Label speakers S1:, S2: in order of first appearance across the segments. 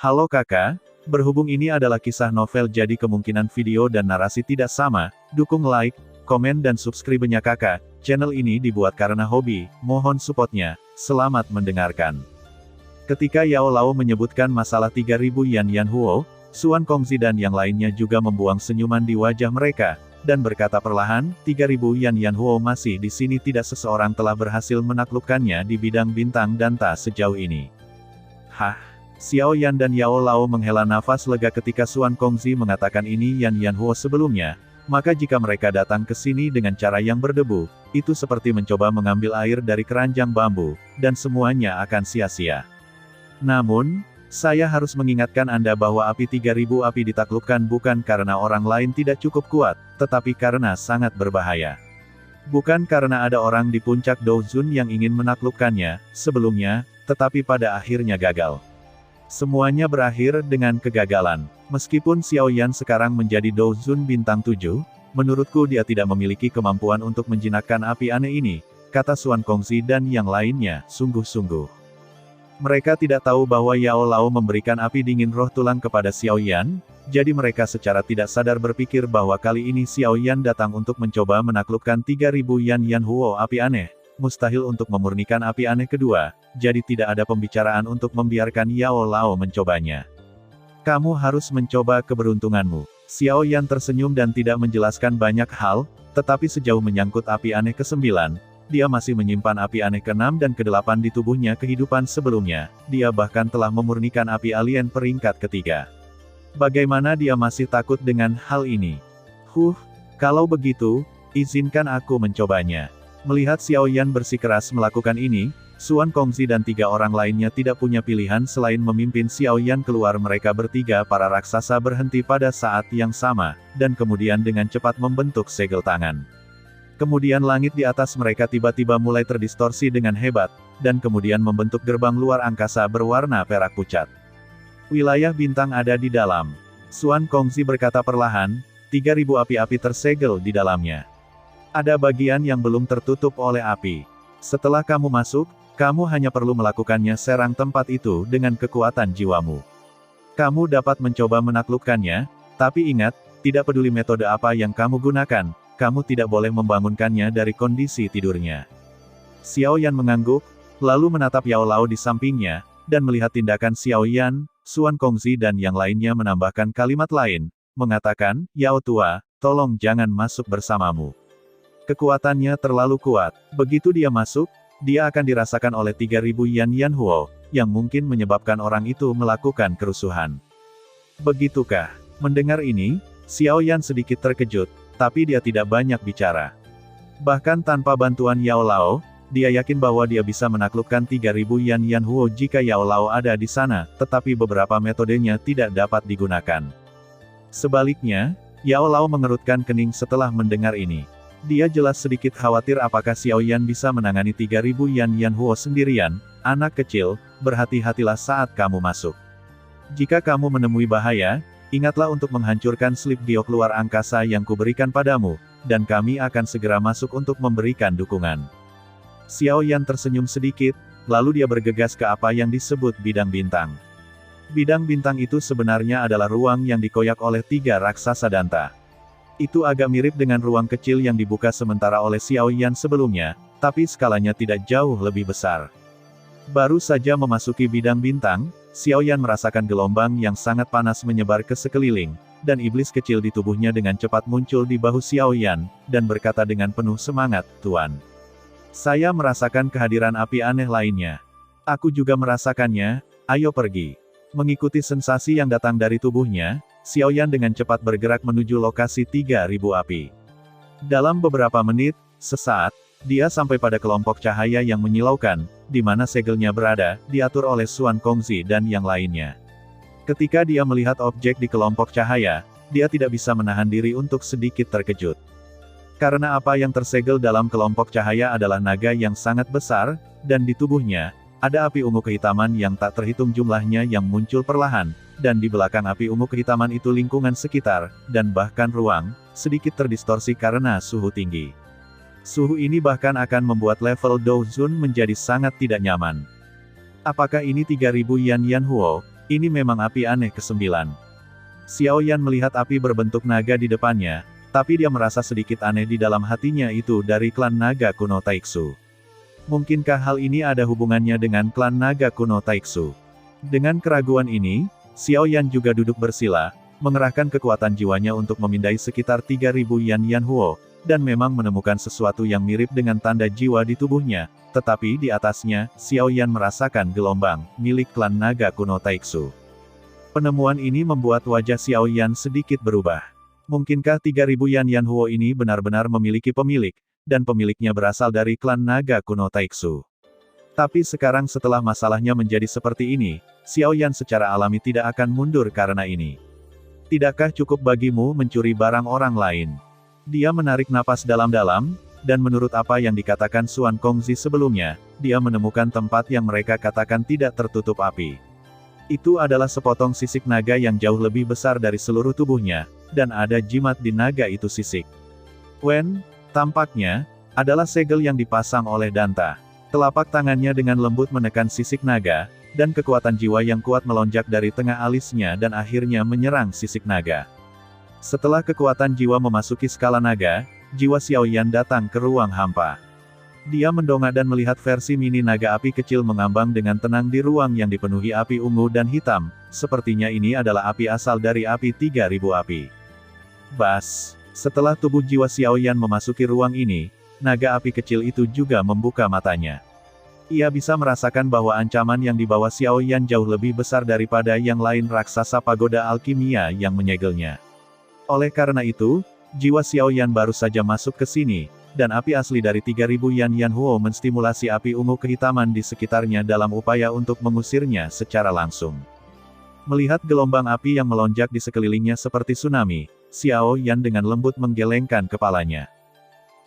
S1: Halo kakak, berhubung ini adalah kisah novel jadi kemungkinan video dan narasi tidak sama, dukung like, komen dan subscribe-nya kakak. Channel ini dibuat karena hobi, mohon supportnya. Selamat mendengarkan. Ketika Yao Lao menyebutkan masalah 3000 Yan Huo, Xuan Kongzi dan yang lainnya juga membuang senyuman di wajah mereka, dan berkata perlahan, 3000 Yan Huo masih di sini, tidak seseorang telah berhasil menaklukkannya di bidang bintang dan tak sejauh ini. Hah? Xiao Yan dan Yao Lao menghela nafas lega ketika Xuan Kongzi mengatakan ini Yan Huo sebelumnya, maka jika mereka datang ke sini dengan cara yang berdebu, itu seperti mencoba mengambil air dari keranjang bambu, dan semuanya akan sia-sia. Namun, saya harus mengingatkan Anda bahwa api 3000 api ditaklukkan bukan karena orang lain tidak cukup kuat, tetapi karena sangat berbahaya. Bukan karena ada orang di puncak Douzun yang ingin menaklukkannya, sebelumnya, tetapi pada akhirnya gagal. Semuanya berakhir dengan kegagalan. Meskipun Xiao Yan sekarang menjadi Douzun bintang 7, menurutku dia tidak memiliki kemampuan untuk menjinakkan api aneh ini, kata Xuan Kongzi dan yang lainnya, sungguh-sungguh. Mereka tidak tahu bahwa Yao Lao memberikan api dingin roh tulang kepada Xiao Yan, jadi mereka secara tidak sadar berpikir bahwa kali ini Xiao Yan datang untuk mencoba menaklukkan 3000 Yan Huo api aneh. Mustahil untuk memurnikan api aneh kedua, jadi tidak ada pembicaraan untuk membiarkan Yao Lao mencobanya. Kamu harus mencoba keberuntunganmu. Xiao Yan tersenyum dan tidak menjelaskan banyak hal, tetapi sejauh menyangkut api aneh ke-9, dia masih menyimpan api aneh ke-6 dan ke-8 di tubuhnya kehidupan sebelumnya, dia bahkan telah memurnikan api alien peringkat ketiga. Bagaimana dia masih takut dengan hal ini? Kalau begitu, izinkan aku mencobanya. Melihat Xiao Yan bersikeras melakukan ini, Xuan Kongzi dan 3 orang lainnya tidak punya pilihan selain memimpin Xiao Yan keluar. Mereka bertiga para raksasa berhenti pada saat yang sama, dan kemudian dengan cepat membentuk segel tangan. Kemudian langit di atas mereka tiba-tiba mulai terdistorsi dengan hebat, dan kemudian membentuk gerbang luar angkasa berwarna perak pucat. Wilayah bintang ada di dalam. Xuan Kongzi berkata perlahan, 3000 api-api tersegel di dalamnya. Ada bagian yang belum tertutup oleh api. Setelah kamu masuk, kamu hanya perlu melakukannya serang tempat itu dengan kekuatan jiwamu. Kamu dapat mencoba menaklukkannya, tapi ingat, tidak peduli metode apa yang kamu gunakan, kamu tidak boleh membangunkannya dari kondisi tidurnya. Xiao Yan mengangguk, lalu menatap Yao Lao di sampingnya, dan melihat tindakan Xiao Yan, Xuan Kongzi dan yang lainnya menambahkan kalimat lain, mengatakan, Yao tua, tolong jangan masuk bersamamu. Kekuatannya terlalu kuat. Begitu dia masuk, dia akan dirasakan oleh 3000 Yan Huo, yang mungkin menyebabkan orang itu melakukan kerusuhan. Begitukah? Mendengar ini, Xiao Yan sedikit terkejut, tapi dia tidak banyak bicara. Bahkan tanpa bantuan Yao Lao, dia yakin bahwa dia bisa menaklukkan 3000 Yan Huo jika Yao Lao ada di sana, tetapi beberapa metodenya tidak dapat digunakan. Sebaliknya, Yao Lao mengerutkan kening setelah mendengar ini. Dia jelas sedikit khawatir apakah Xiao Yan bisa menangani 3000 Yan Huo sendirian. Anak kecil, berhati-hatilah saat kamu masuk. Jika kamu menemui bahaya, ingatlah untuk menghancurkan slip giok luar angkasa yang kuberikan padamu, dan kami akan segera masuk untuk memberikan dukungan. Xiao Yan tersenyum sedikit, lalu dia bergegas ke apa yang disebut bidang bintang. Bidang bintang itu sebenarnya adalah ruang yang dikoyak oleh 3 raksasa danta. Itu agak mirip dengan ruang kecil yang dibuka sementara oleh Xiao Yan sebelumnya, tapi skalanya tidak jauh lebih besar. Baru saja memasuki bidang bintang, Xiao Yan merasakan gelombang yang sangat panas menyebar ke sekeliling, dan iblis kecil di tubuhnya dengan cepat muncul di bahu Xiao Yan, dan berkata dengan penuh semangat, Tuan. Saya merasakan kehadiran api aneh lainnya. Aku juga merasakannya, ayo pergi. Mengikuti sensasi yang datang dari tubuhnya, Xiao Yan dengan cepat bergerak menuju lokasi 3000 api. Dalam beberapa menit, sesaat, dia sampai pada kelompok cahaya yang menyilaukan, di mana segelnya berada, diatur oleh Xuan Kongzi dan yang lainnya. Ketika dia melihat objek di kelompok cahaya, dia tidak bisa menahan diri untuk sedikit terkejut. Karena apa yang tersegel dalam kelompok cahaya adalah naga yang sangat besar, dan di tubuhnya, ada api ungu kehitaman yang tak terhitung jumlahnya yang muncul perlahan, dan di belakang api ungu kehitaman itu lingkungan sekitar, dan bahkan ruang, sedikit terdistorsi karena suhu tinggi. Suhu ini bahkan akan membuat level Douzun menjadi sangat tidak nyaman. Apakah ini 3000 Yan Huo? Ini memang api aneh ke-9. Xiao Yan melihat api berbentuk naga di depannya, tapi dia merasa sedikit aneh di dalam hatinya itu dari klan naga kuno Taixu. Mungkinkah hal ini ada hubungannya dengan klan naga kuno Taixu? Dengan keraguan ini, Xiao Yan juga duduk bersila, mengerahkan kekuatan jiwanya untuk memindai sekitar 3000 Yan Huo, dan memang menemukan sesuatu yang mirip dengan tanda jiwa di tubuhnya, tetapi di atasnya, Xiao Yan merasakan gelombang, milik klan naga kuno Taixu. Penemuan ini membuat wajah Xiao Yan sedikit berubah. Mungkinkah 3000 Yan Huo ini benar-benar memiliki pemilik, dan pemiliknya berasal dari klan naga kuno Taixu? Tapi sekarang setelah masalahnya menjadi seperti ini, Xiao Yan secara alami tidak akan mundur karena ini. Tidakkah cukup bagimu mencuri barang orang lain? Dia menarik napas dalam-dalam, dan menurut apa yang dikatakan Xuan Kongzi sebelumnya, dia menemukan tempat yang mereka katakan tidak tertutup api. Itu adalah sepotong sisik naga yang jauh lebih besar dari seluruh tubuhnya, dan ada jimat di naga itu sisik. Wen, tampaknya, adalah segel yang dipasang oleh Danta. Telapak tangannya dengan lembut menekan sisik naga, dan kekuatan jiwa yang kuat melonjak dari tengah alisnya dan akhirnya menyerang sisik naga. Setelah kekuatan jiwa memasuki skala naga, jiwa Xiao Yan datang ke ruang hampa. Dia mendongak dan melihat versi mini naga api kecil mengambang dengan tenang di ruang yang dipenuhi api ungu dan hitam, sepertinya ini adalah api asal dari api 3000 api. Bas! Setelah tubuh jiwa Xiao Yan memasuki ruang ini, naga api kecil itu juga membuka matanya. Ia bisa merasakan bahwa ancaman yang dibawa Xiao Yan jauh lebih besar daripada yang lain raksasa pagoda alkimia yang menyegelnya. Oleh karena itu, jiwa Xiao Yan baru saja masuk ke sini, dan api asli dari 3000 Yan Huo menstimulasi api ungu kehitaman di sekitarnya dalam upaya untuk mengusirnya secara langsung. Melihat gelombang api yang melonjak di sekelilingnya seperti tsunami, Xiao Yan dengan lembut menggelengkan kepalanya.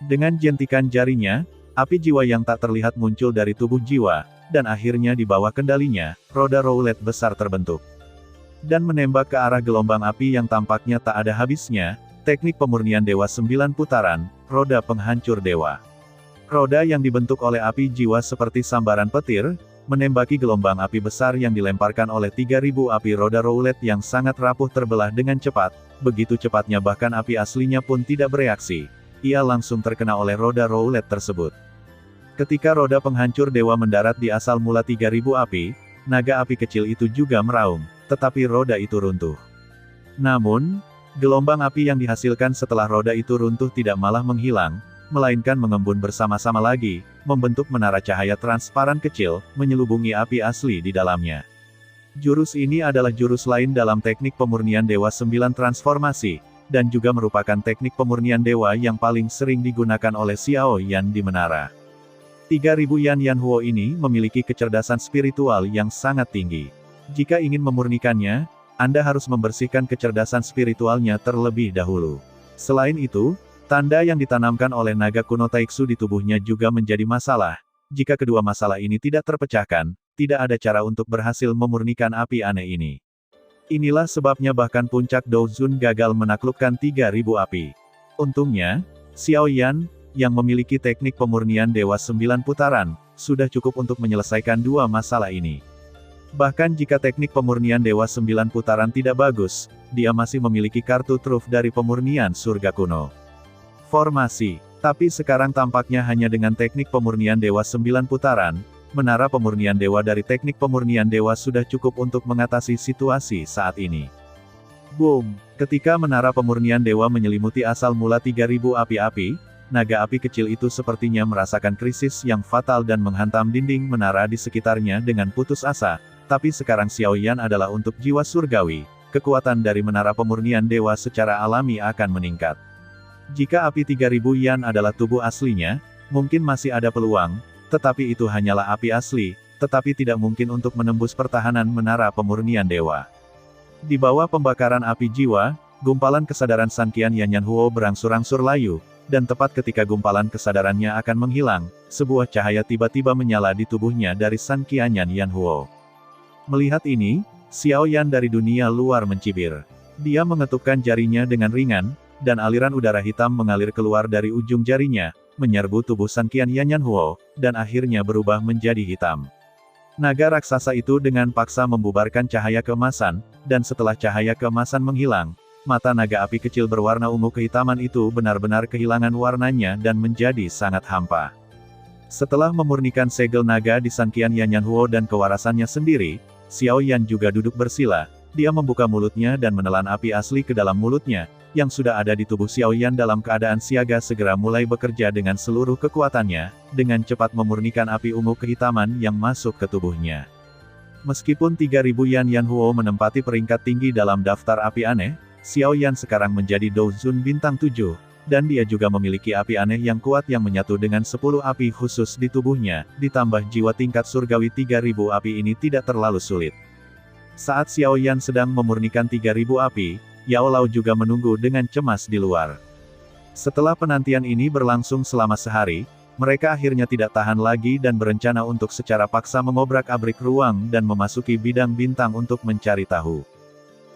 S1: Dengan jentikan jarinya, api jiwa yang tak terlihat muncul dari tubuh jiwa, dan akhirnya di bawah kendalinya, roda roulette besar terbentuk. Dan menembak ke arah gelombang api yang tampaknya tak ada habisnya, teknik pemurnian dewa 9 putaran, roda penghancur dewa. Roda yang dibentuk oleh api jiwa seperti sambaran petir, menembaki gelombang api besar yang dilemparkan oleh 3000 api roda roulette yang sangat rapuh terbelah dengan cepat, begitu cepatnya bahkan api aslinya pun tidak bereaksi. Ia langsung terkena oleh roda roulette tersebut. Ketika roda penghancur dewa mendarat di asal mula 3000 api, naga api kecil itu juga meraung, tetapi roda itu runtuh. Namun, gelombang api yang dihasilkan setelah roda itu runtuh tidak malah menghilang, melainkan mengembun bersama-sama lagi, membentuk menara cahaya transparan kecil, menyelubungi api asli di dalamnya. Jurus ini adalah jurus lain dalam teknik pemurnian dewa 9 transformasi, dan juga merupakan teknik pemurnian dewa yang paling sering digunakan oleh Xiao Yan di menara. 3000 Yan Huo ini memiliki kecerdasan spiritual yang sangat tinggi. Jika ingin memurnikannya, Anda harus membersihkan kecerdasan spiritualnya terlebih dahulu. Selain itu, tanda yang ditanamkan oleh naga kuno Taixu di tubuhnya juga menjadi masalah. Jika kedua masalah ini tidak terpecahkan, tidak ada cara untuk berhasil memurnikan api aneh ini. Inilah sebabnya bahkan puncak Douzun gagal menaklukkan 3000 api. Untungnya, Xiao Yan, yang memiliki teknik pemurnian dewa 9 putaran, sudah cukup untuk menyelesaikan dua masalah ini. Bahkan jika teknik pemurnian dewa 9 putaran tidak bagus, dia masih memiliki kartu truf dari pemurnian surga kuno. Formasi. Tapi sekarang tampaknya hanya dengan teknik pemurnian dewa 9 putaran, menara pemurnian dewa dari teknik pemurnian dewa sudah cukup untuk mengatasi situasi saat ini. Boom! Ketika menara pemurnian dewa menyelimuti asal mula 3000 api-api, naga api kecil itu sepertinya merasakan krisis yang fatal dan menghantam dinding menara di sekitarnya dengan putus asa, tapi sekarang Xiao Yan adalah untuk jiwa surgawi, kekuatan dari menara pemurnian dewa secara alami akan meningkat. Jika api 3000 Yan adalah tubuh aslinya, mungkin masih ada peluang, tetapi itu hanyalah api asli, tetapi tidak mungkin untuk menembus pertahanan menara pemurnian dewa. Di bawah pembakaran api jiwa, gumpalan kesadaran San Qian Yan Huo berangsur-angsur layu, dan tepat ketika gumpalan kesadarannya akan menghilang, sebuah cahaya tiba-tiba menyala di tubuhnya dari San Qian Yan Huo. Melihat ini, Xiao Yan dari dunia luar mencibir. Dia mengetukkan jarinya dengan ringan, dan aliran udara hitam mengalir keluar dari ujung jarinya, menyerbu tubuh San Qian Yan Huo, dan akhirnya berubah menjadi hitam. Naga raksasa itu dengan paksa membubarkan cahaya keemasan, dan setelah cahaya keemasan menghilang, mata naga api kecil berwarna ungu kehitaman itu benar-benar kehilangan warnanya dan menjadi sangat hampa. Setelah memurnikan segel naga di Sanqian Yanyanhuo dan kewarasannya sendiri, Xiao Yan juga duduk bersila. Dia membuka mulutnya dan menelan api asli ke dalam mulutnya, yang sudah ada di tubuh Xiao Yan dalam keadaan siaga segera mulai bekerja dengan seluruh kekuatannya, dengan cepat memurnikan api ungu kehitaman yang masuk ke tubuhnya. Meskipun 3000 Yanyanhuo menempati peringkat tinggi dalam daftar api aneh, Xiao Yan sekarang menjadi Douzun bintang 7, dan dia juga memiliki api aneh yang kuat yang menyatu dengan 10 api khusus di tubuhnya, ditambah jiwa tingkat surgawi 3000 api ini tidak terlalu sulit. Saat Xiao Yan sedang memurnikan 3000 api, Yao Lao juga menunggu dengan cemas di luar. Setelah penantian ini berlangsung selama sehari, mereka akhirnya tidak tahan lagi dan berencana untuk secara paksa mengobrak-abrik ruang dan memasuki bidang bintang untuk mencari tahu.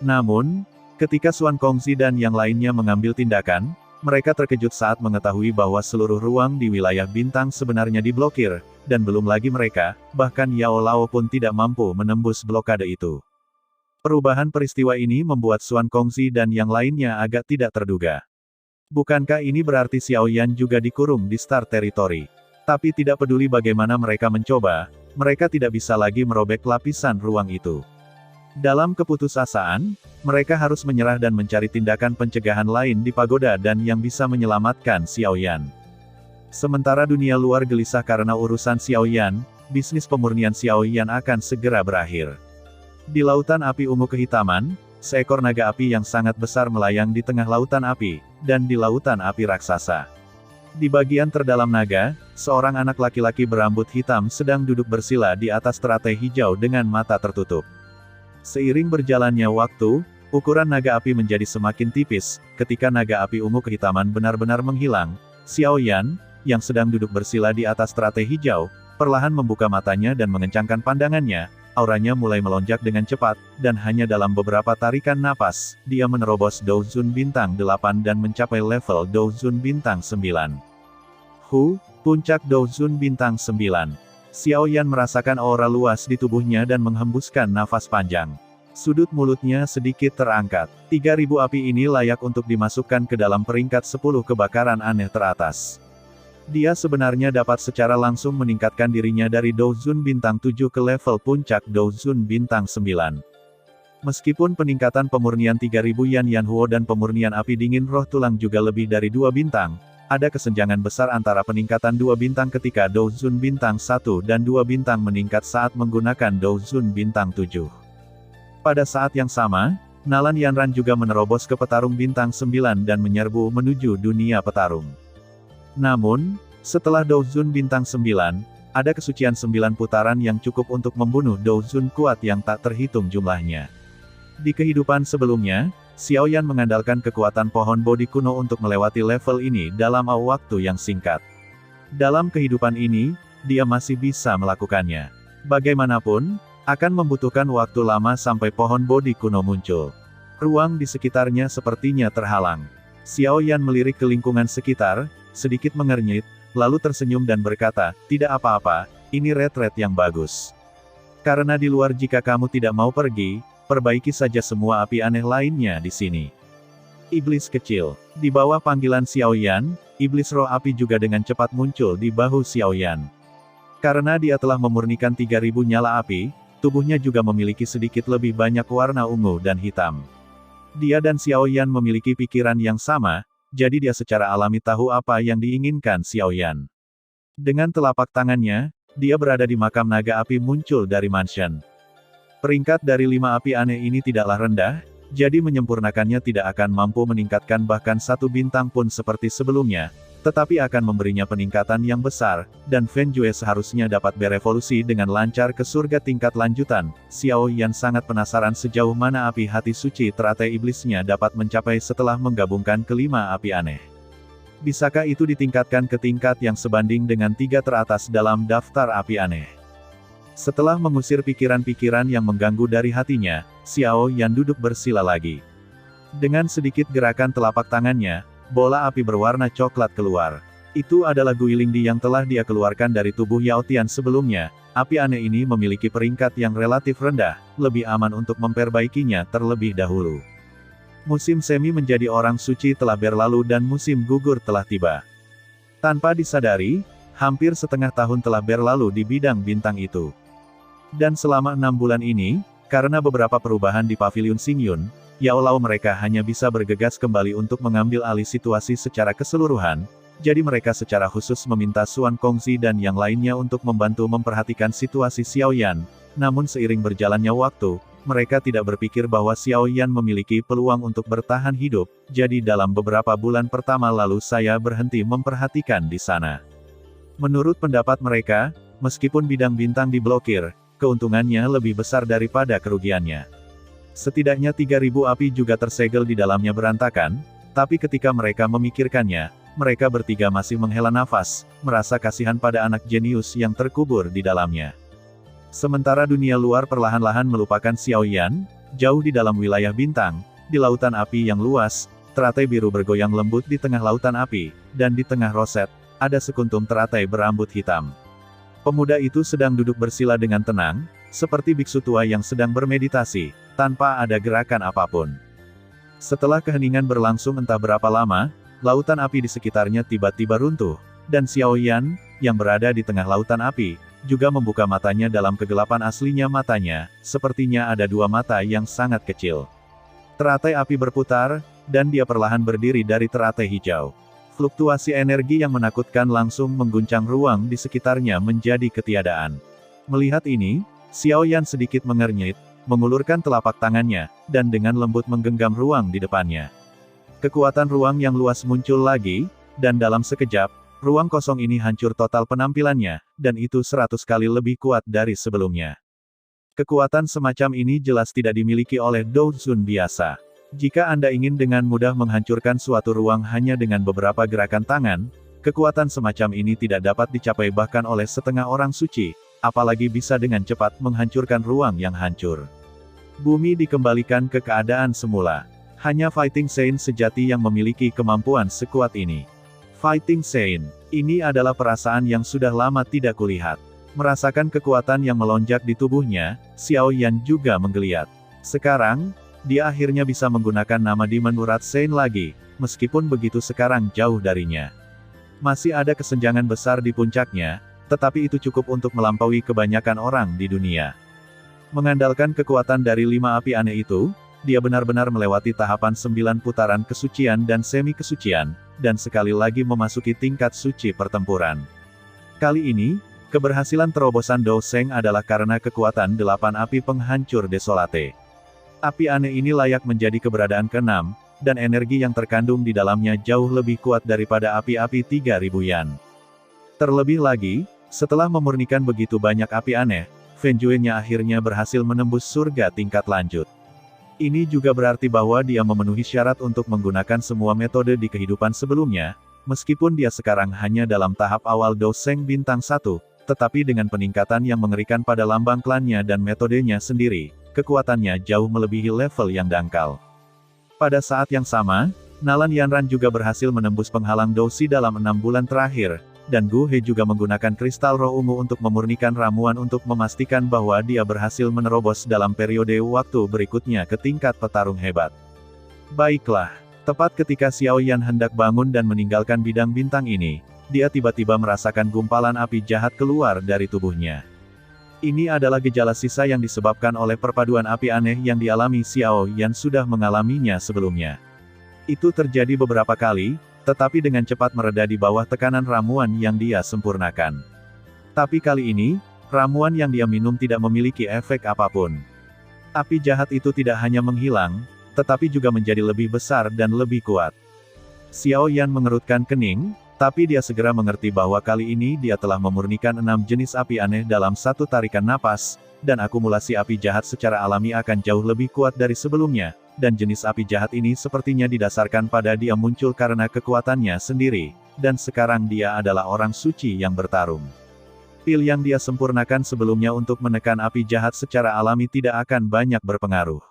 S1: Namun, ketika Xuan Kongzi dan yang lainnya mengambil tindakan, mereka terkejut saat mengetahui bahwa seluruh ruang di wilayah bintang sebenarnya diblokir, dan belum lagi mereka, bahkan Yao Lao pun tidak mampu menembus blokade itu. Perubahan peristiwa ini membuat Xuan Kongzi dan yang lainnya agak tidak terduga. Bukankah ini berarti Xiao Yan juga dikurung di Star Territory? Tapi tidak peduli bagaimana mereka mencoba, mereka tidak bisa lagi merobek lapisan ruang itu. Dalam keputusasaan, mereka harus menyerah dan mencari tindakan pencegahan lain di pagoda dan yang bisa menyelamatkan Xiao Yan. Sementara dunia luar gelisah karena urusan Xiao Yan, bisnis pemurnian Xiao Yan akan segera berakhir. Di lautan api ungu kehitaman, seekor naga api yang sangat besar melayang di tengah lautan api, dan di lautan api raksasa. Di bagian terdalam naga, seorang anak laki-laki berambut hitam sedang duduk bersila di atas teratai hijau dengan mata tertutup. Seiring berjalannya waktu, ukuran naga api menjadi semakin tipis. Ketika naga api ungu kehitaman benar-benar menghilang, Xiao Yan, yang sedang duduk bersila di atas teratai hijau, perlahan membuka matanya dan mengencangkan pandangannya. Auranya mulai melonjak dengan cepat, dan hanya dalam beberapa tarikan napas, dia menerobos Douzun bintang 8 dan mencapai level Douzun bintang 9. Puncak Douzun bintang 9. Xiao Yan merasakan aura luas di tubuhnya dan menghembuskan nafas panjang. Sudut mulutnya sedikit terangkat. 3000 api ini layak untuk dimasukkan ke dalam peringkat 10 kebakaran aneh teratas. Dia sebenarnya dapat secara langsung meningkatkan dirinya dari Douzun bintang 7 ke level puncak Douzun bintang 9. Meskipun peningkatan pemurnian 3000 Yanyanhuo dan pemurnian api dingin roh tulang juga lebih dari 2 bintang, ada kesenjangan besar antara peningkatan 2 bintang ketika Douzun bintang 1 dan 2 bintang meningkat saat menggunakan Douzun bintang 7. Pada saat yang sama, Nalan Yanran juga menerobos ke petarung bintang 9 dan menyerbu menuju dunia petarung. Namun, setelah Douzun bintang 9, ada kesucian 9 putaran yang cukup untuk membunuh Douzun kuat yang tak terhitung jumlahnya. Di kehidupan sebelumnya, Xiao Yan mengandalkan kekuatan pohon Bodhi kuno untuk melewati level ini dalam waktu yang singkat. Dalam kehidupan ini, dia masih bisa melakukannya. Bagaimanapun, akan membutuhkan waktu lama sampai pohon Bodhi kuno muncul. Ruang di sekitarnya sepertinya terhalang. Xiao Yan melirik ke lingkungan sekitar, sedikit mengernyit, lalu tersenyum dan berkata, "Tidak apa-apa, ini retret yang bagus. Karena di luar jika kamu tidak mau pergi, perbaiki saja semua api aneh lainnya di sini." Iblis kecil. Di bawah panggilan Xiao Yan, iblis roh api juga dengan cepat muncul di bahu Xiao Yan. Karena dia telah memurnikan 3000 nyala api, tubuhnya juga memiliki sedikit lebih banyak warna ungu dan hitam. Dia dan Xiao Yan memiliki pikiran yang sama, jadi dia secara alami tahu apa yang diinginkan Xiao Yan. Dengan telapak tangannya, dia berada di makam naga api muncul dari mansion. Peringkat dari 5 api aneh ini tidaklah rendah, jadi menyempurnakannya tidak akan mampu meningkatkan bahkan 1 bintang pun seperti sebelumnya, tetapi akan memberinya peningkatan yang besar, dan Fen Jue seharusnya dapat berevolusi dengan lancar ke surga tingkat lanjutan. Xiao Yan sangat penasaran sejauh mana api hati suci teratai iblisnya dapat mencapai setelah menggabungkan kelima api aneh. Bisakah itu ditingkatkan ke tingkat yang sebanding dengan 3 teratas dalam daftar api aneh? Setelah mengusir pikiran-pikiran yang mengganggu dari hatinya, Xiao Yan duduk bersila lagi. Dengan sedikit gerakan telapak tangannya, bola api berwarna coklat keluar. Itu adalah Guilin Di yang telah dia keluarkan dari tubuh Yao Tian sebelumnya. Api aneh ini memiliki peringkat yang relatif rendah, lebih aman untuk memperbaikinya terlebih dahulu. Musim semi menjadi orang suci telah berlalu dan musim gugur telah tiba. Tanpa disadari, hampir setengah tahun telah berlalu di bidang bintang itu. Dan selama 6 bulan ini, karena beberapa perubahan di Paviliun Xingyun, Yao Lao mereka hanya bisa bergegas kembali untuk mengambil alih situasi secara keseluruhan. Jadi mereka secara khusus meminta Suan Kongzi dan yang lainnya untuk membantu memperhatikan situasi Xiao Yan. Namun seiring berjalannya waktu, mereka tidak berpikir bahwa Xiao Yan memiliki peluang untuk bertahan hidup, jadi dalam beberapa bulan pertama lalu saya berhenti memperhatikan di sana. Menurut pendapat mereka, meskipun bidang bintang diblokir, keuntungannya lebih besar daripada kerugiannya. Setidaknya 3.000 api juga tersegel di dalamnya berantakan, tapi ketika mereka memikirkannya, mereka bertiga masih menghela nafas, merasa kasihan pada anak jenius yang terkubur di dalamnya. Sementara dunia luar perlahan-lahan melupakan Xiao Yan, jauh di dalam wilayah bintang, di lautan api yang luas, teratai biru bergoyang lembut di tengah lautan api, dan di tengah roset, ada sekuntum teratai berambut hitam. Pemuda itu sedang duduk bersila dengan tenang, seperti biksu tua yang sedang bermeditasi, tanpa ada gerakan apapun. Setelah keheningan berlangsung entah berapa lama, lautan api di sekitarnya tiba-tiba runtuh, dan Xiao Yan, yang berada di tengah lautan api, juga membuka matanya dalam kegelapan aslinya matanya, sepertinya ada dua mata yang sangat kecil. Teratai api berputar, dan dia perlahan berdiri dari teratai hijau. Fluktuasi energi yang menakutkan langsung mengguncang ruang di sekitarnya menjadi ketiadaan. Melihat ini, Xiao Yan sedikit mengernyit, mengulurkan telapak tangannya, dan dengan lembut menggenggam ruang di depannya. Kekuatan ruang yang luas muncul lagi, dan dalam sekejap, ruang kosong ini hancur total penampilannya, dan itu 100 kali lebih kuat dari sebelumnya. Kekuatan semacam ini jelas tidak dimiliki oleh Dou Zun biasa. Jika Anda ingin dengan mudah menghancurkan suatu ruang hanya dengan beberapa gerakan tangan, kekuatan semacam ini tidak dapat dicapai bahkan oleh setengah orang suci, apalagi bisa dengan cepat menghancurkan ruang yang hancur. Bumi dikembalikan ke keadaan semula. Hanya Fighting Saint sejati yang memiliki kemampuan sekuat ini. Fighting Saint, ini adalah perasaan yang sudah lama tidak kulihat. Merasakan kekuatan yang melonjak di tubuhnya, Xiao Yan juga menggeliat. Sekarang, dia akhirnya bisa menggunakan nama Demon Urat Saint lagi, meskipun begitu sekarang jauh darinya. Masih ada kesenjangan besar di puncaknya, tetapi itu cukup untuk melampaui kebanyakan orang di dunia. Mengandalkan kekuatan dari 5 api aneh itu, dia benar-benar melewati tahapan 9 putaran kesucian dan semi-kesucian, dan sekali lagi memasuki tingkat suci pertempuran. Kali ini, keberhasilan terobosan Dou Sheng adalah karena kekuatan 8 api penghancur desolate. Api aneh ini layak menjadi keberadaan ke-6, dan energi yang terkandung di dalamnya jauh lebih kuat daripada api-api 3.000 Yan. Terlebih lagi, setelah memurnikan begitu banyak api aneh, Fen Juenya akhirnya berhasil menembus surga tingkat lanjut. Ini juga berarti bahwa dia memenuhi syarat untuk menggunakan semua metode di kehidupan sebelumnya, meskipun dia sekarang hanya dalam tahap awal Dou Sheng bintang 1, tetapi dengan peningkatan yang mengerikan pada lambang klannya dan metodenya sendiri, kekuatannya jauh melebihi level yang dangkal. Pada saat yang sama, Nalan Yanran juga berhasil menembus penghalang Dou Si dalam 6 bulan terakhir, dan Gu He juga menggunakan kristal roh ungu untuk memurnikan ramuan untuk memastikan bahwa dia berhasil menerobos dalam periode waktu berikutnya ke tingkat petarung hebat. Baiklah, tepat ketika Xiao Yan hendak bangun dan meninggalkan bidang bintang ini, dia tiba-tiba merasakan gumpalan api jahat keluar dari tubuhnya. Ini adalah gejala sisa yang disebabkan oleh perpaduan api aneh yang dialami Xiao Yan sudah mengalaminya sebelumnya. Itu terjadi beberapa kali, tetapi dengan cepat mereda di bawah tekanan ramuan yang dia sempurnakan. Tapi kali ini, ramuan yang dia minum tidak memiliki efek apapun. Api jahat itu tidak hanya menghilang, tetapi juga menjadi lebih besar dan lebih kuat. Xiao Yan mengerutkan kening, tapi dia segera mengerti bahwa kali ini dia telah memurnikan 6 jenis api aneh dalam satu tarikan napas, dan akumulasi api jahat secara alami akan jauh lebih kuat dari sebelumnya. Dan jenis api jahat ini sepertinya didasarkan pada dia muncul karena kekuatannya sendiri, dan sekarang dia adalah orang suci yang bertarung. Pil yang dia sempurnakan sebelumnya untuk menekan api jahat secara alami tidak akan banyak berpengaruh.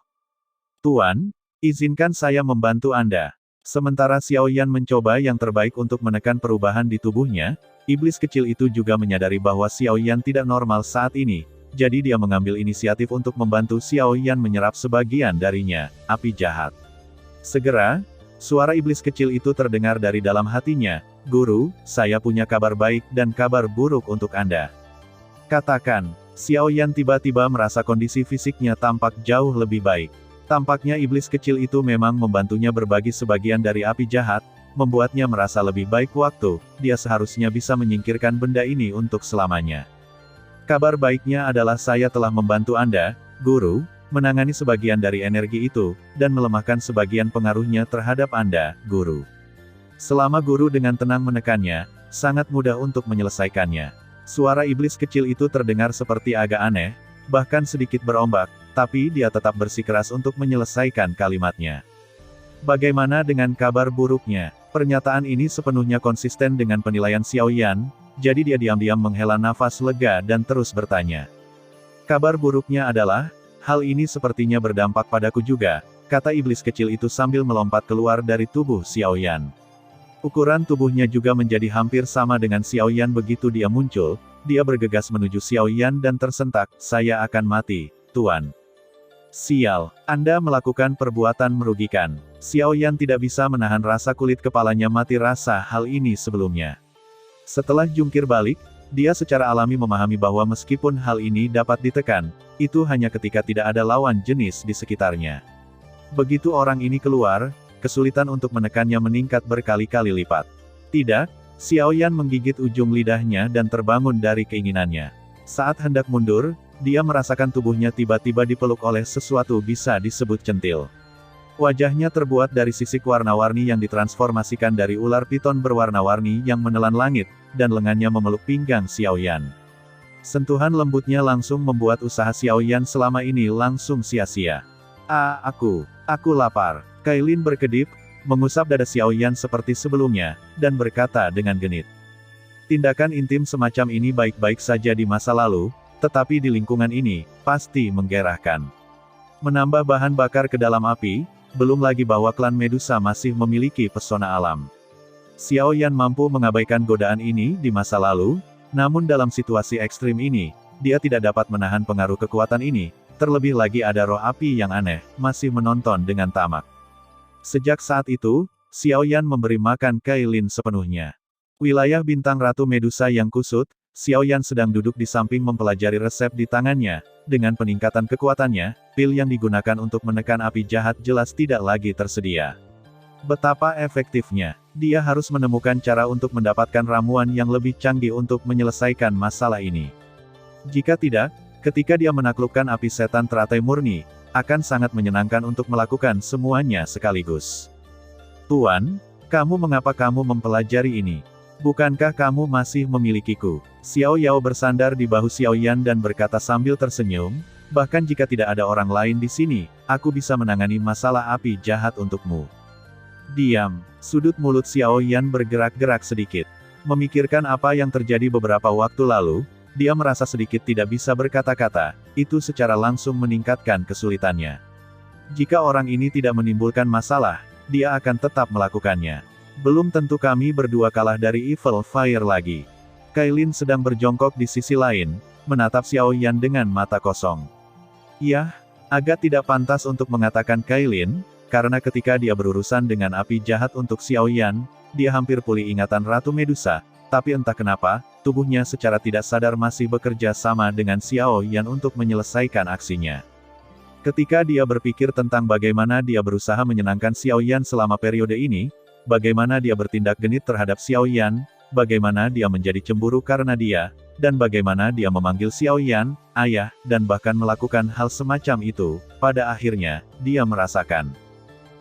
S1: Tuan, izinkan saya membantu Anda. Sementara Xiao Yan mencoba yang terbaik untuk menekan perubahan di tubuhnya, iblis kecil itu juga menyadari bahwa Xiao Yan tidak normal saat ini, jadi dia mengambil inisiatif untuk membantu Xiao Yan menyerap sebagian darinya, api jahat. Segera, suara iblis kecil itu terdengar dari dalam hatinya, "Guru, saya punya kabar baik dan kabar buruk untuk Anda." Katakan, Xiao Yan tiba-tiba merasa kondisi fisiknya tampak jauh lebih baik. Tampaknya iblis kecil itu memang membantunya berbagi sebagian dari api jahat, membuatnya merasa lebih baik waktu, dia seharusnya bisa menyingkirkan benda ini untuk selamanya. Kabar baiknya adalah saya telah membantu Anda, Guru, menangani sebagian dari energi itu, dan melemahkan sebagian pengaruhnya terhadap Anda, Guru. Selama Guru dengan tenang menekannya, sangat mudah untuk menyelesaikannya. Suara iblis kecil itu terdengar seperti agak aneh, bahkan sedikit berombak, tapi dia tetap bersikeras untuk menyelesaikan kalimatnya. Bagaimana dengan kabar buruknya? Pernyataan ini sepenuhnya konsisten dengan penilaian Xiao Yan, jadi dia diam-diam menghela nafas lega dan terus bertanya. Kabar buruknya adalah, hal ini sepertinya berdampak padaku juga, kata iblis kecil itu sambil melompat keluar dari tubuh Xiao Yan. Ukuran tubuhnya juga menjadi hampir sama dengan Xiao Yan begitu dia muncul, dia bergegas menuju Xiao Yan dan tersentak, "Saya akan mati, Tuan." Sial, Anda melakukan perbuatan merugikan. Xiao Yan tidak bisa menahan rasa kulit kepalanya mati rasa hal ini sebelumnya. Setelah jungkir balik, dia secara alami memahami bahwa meskipun hal ini dapat ditekan, itu hanya ketika tidak ada lawan jenis di sekitarnya. Begitu orang ini keluar, kesulitan untuk menekannya meningkat berkali-kali lipat. Tidak, Xiao Yan menggigit ujung lidahnya dan terbangun dari keinginannya. Saat hendak mundur, dia merasakan tubuhnya tiba-tiba dipeluk oleh sesuatu bisa disebut centil. Wajahnya terbuat dari sisik warna-warni yang ditransformasikan dari ular piton berwarna-warni yang menelan langit, dan lengannya memeluk pinggang Xiao Yan. Sentuhan lembutnya langsung membuat usaha Xiao Yan selama ini langsung sia-sia. Aku lapar. Kailin berkedip, mengusap dada Xiao Yan seperti sebelumnya, dan berkata dengan genit. Tindakan intim semacam ini baik-baik saja di masa lalu, tetapi di lingkungan ini, pasti menggerahkan. Menambah bahan bakar ke dalam api, belum lagi bahwa klan Medusa masih memiliki pesona alam. Xiao Yan mampu mengabaikan godaan ini di masa lalu, namun dalam situasi ekstrim ini, dia tidak dapat menahan pengaruh kekuatan ini, terlebih lagi ada roh api yang aneh, masih menonton dengan tamak. Sejak saat itu, Xiao Yan memberi makan Kailin sepenuhnya. Wilayah bintang Ratu Medusa yang kusut, Xiao Yan sedang duduk di samping mempelajari resep di tangannya. Dengan peningkatan kekuatannya, pil yang digunakan untuk menekan api jahat jelas tidak lagi tersedia. Betapa efektifnya, dia harus menemukan cara untuk mendapatkan ramuan yang lebih canggih untuk menyelesaikan masalah ini. Jika tidak, ketika dia menaklukkan api setan teratai murni, akan sangat menyenangkan untuk melakukan semuanya sekaligus. Tuan, mengapa kamu mempelajari ini? Bukankah kamu masih memilikiku? Xiao Yao bersandar di bahu Xiao Yan dan berkata sambil tersenyum, bahkan jika tidak ada orang lain di sini, aku bisa menangani masalah api jahat untukmu. Diam. Sudut mulut Xiao Yan bergerak-gerak sedikit. Memikirkan apa yang terjadi beberapa waktu lalu, dia merasa sedikit tidak bisa berkata-kata, itu secara langsung meningkatkan kesulitannya. Jika orang ini tidak menimbulkan masalah, dia akan tetap melakukannya. Belum tentu kami berdua kalah dari Evil Fire lagi. Kailin sedang berjongkok di sisi lain, menatap Xiao Yan dengan mata kosong. Yah, agak tidak pantas untuk mengatakan Kailin, karena ketika dia berurusan dengan api jahat untuk Xiao Yan, dia hampir pulih ingatan Ratu Medusa, tapi entah kenapa, tubuhnya secara tidak sadar masih bekerja sama dengan Xiao Yan untuk menyelesaikan aksinya. Ketika dia berpikir tentang bagaimana dia berusaha menyenangkan Xiao Yan selama periode ini, bagaimana dia bertindak genit terhadap Xiao Yan, bagaimana dia menjadi cemburu karena dia, dan bagaimana dia memanggil Xiao Yan, ayah, dan bahkan melakukan hal semacam itu, pada akhirnya, dia merasakan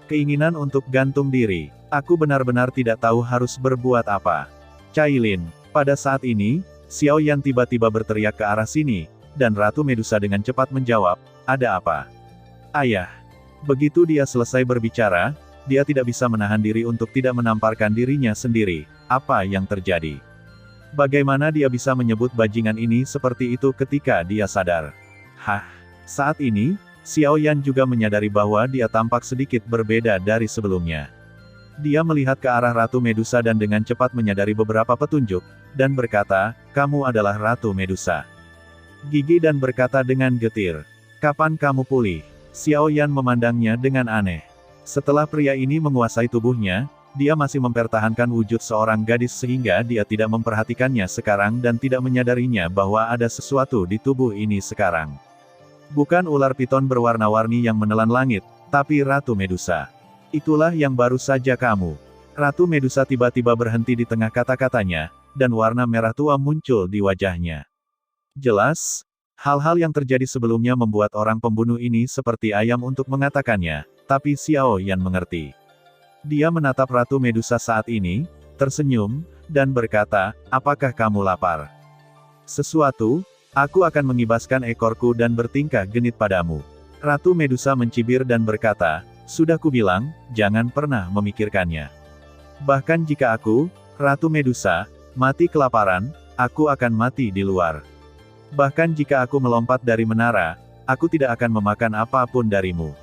S1: keinginan untuk gantung diri. Aku benar-benar tidak tahu harus berbuat apa. Cailin. Pada saat ini, Xiao Yan tiba-tiba berteriak ke arah sini, dan Ratu Medusa dengan cepat menjawab, ada apa? Ayah. Begitu dia selesai berbicara, dia tidak bisa menahan diri untuk tidak menamparkan dirinya sendiri. Apa yang terjadi? Bagaimana dia bisa menyebut bajingan ini seperti itu ketika dia sadar? Saat ini, Xiao Yan juga menyadari bahwa dia tampak sedikit berbeda dari sebelumnya. Dia melihat ke arah Ratu Medusa dan dengan cepat menyadari beberapa petunjuk, dan berkata, "Kamu adalah Ratu Medusa." Gigi dan berkata dengan getir, "Kapan kamu pulih?" Xiao Yan memandangnya dengan aneh. Setelah pria ini menguasai tubuhnya, dia masih mempertahankan wujud seorang gadis sehingga dia tidak memperhatikannya sekarang dan tidak menyadarinya bahwa ada sesuatu di tubuh ini sekarang. Bukan ular piton berwarna-warni yang menelan langit, tapi Ratu Medusa. Itulah yang baru saja kamu. Ratu Medusa tiba-tiba berhenti di tengah kata-katanya, dan warna merah tua muncul di wajahnya. Jelas, hal-hal yang terjadi sebelumnya membuat orang pembunuh ini seperti ayam untuk mengatakannya, tapi Xiao Yan mengerti. Dia menatap Ratu Medusa saat ini, tersenyum, dan berkata, "Apakah kamu lapar? Sesuatu? Aku akan mengibaskan ekorku dan bertingkah genit padamu." Ratu Medusa mencibir dan berkata, "Sudah kubilang, jangan pernah memikirkannya. Bahkan jika aku, Ratu Medusa, mati kelaparan, aku akan mati di luar. Bahkan jika aku melompat dari menara, aku tidak akan memakan apapun darimu.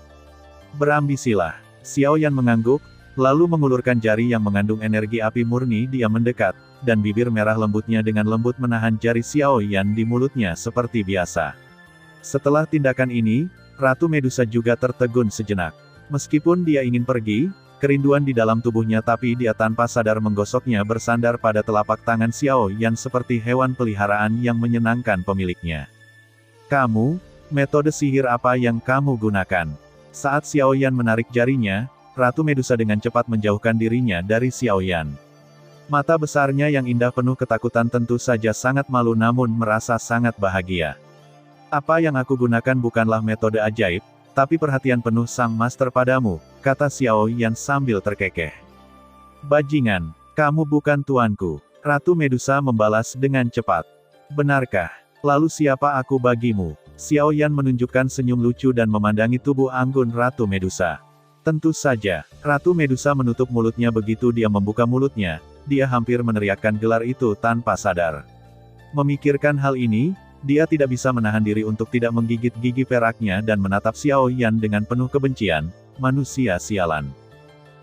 S1: Berambisilah." Xiao Yan mengangguk, lalu mengulurkan jari yang mengandung energi api murni. Dia mendekat, dan bibir merah lembutnya dengan lembut menahan jari Xiao Yan di mulutnya seperti biasa. Setelah tindakan ini, Ratu Medusa juga tertegun sejenak. Meskipun dia ingin pergi, kerinduan di dalam tubuhnya tapi dia tanpa sadar menggosoknya bersandar pada telapak tangan Xiao Yan seperti hewan peliharaan yang menyenangkan pemiliknya. "Kamu, metode sihir apa yang kamu gunakan?" Saat Xiao Yan menarik jarinya, Ratu Medusa dengan cepat menjauhkan dirinya dari Xiao Yan. Mata besarnya yang indah penuh ketakutan tentu saja sangat malu namun merasa sangat bahagia. "Apa yang aku gunakan bukanlah metode ajaib, tapi perhatian penuh sang master padamu," kata Xiao Yan sambil terkekeh. "Bajingan, kamu bukan tuanku." Ratu Medusa membalas dengan cepat. "Benarkah? Lalu siapa aku bagimu?" Xiao Yan menunjukkan senyum lucu dan memandangi tubuh anggun Ratu Medusa. Tentu saja, Ratu Medusa menutup mulutnya begitu dia membuka mulutnya, dia hampir meneriakkan gelar itu tanpa sadar. Memikirkan hal ini, dia tidak bisa menahan diri untuk tidak menggigit gigi peraknya dan menatap Xiao Yan dengan penuh kebencian, "Manusia sialan.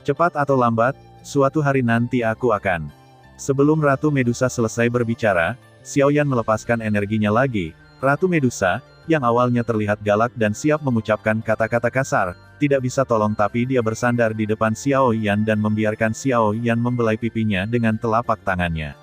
S1: Cepat atau lambat, suatu hari nanti aku akan." Sebelum Ratu Medusa selesai berbicara, Xiao Yan melepaskan energinya lagi. Ratu Medusa, yang awalnya terlihat galak dan siap mengucapkan kata-kata kasar, tidak bisa tolong tapi dia bersandar di depan Xiao Yan dan membiarkan Xiao Yan membelai pipinya dengan telapak tangannya.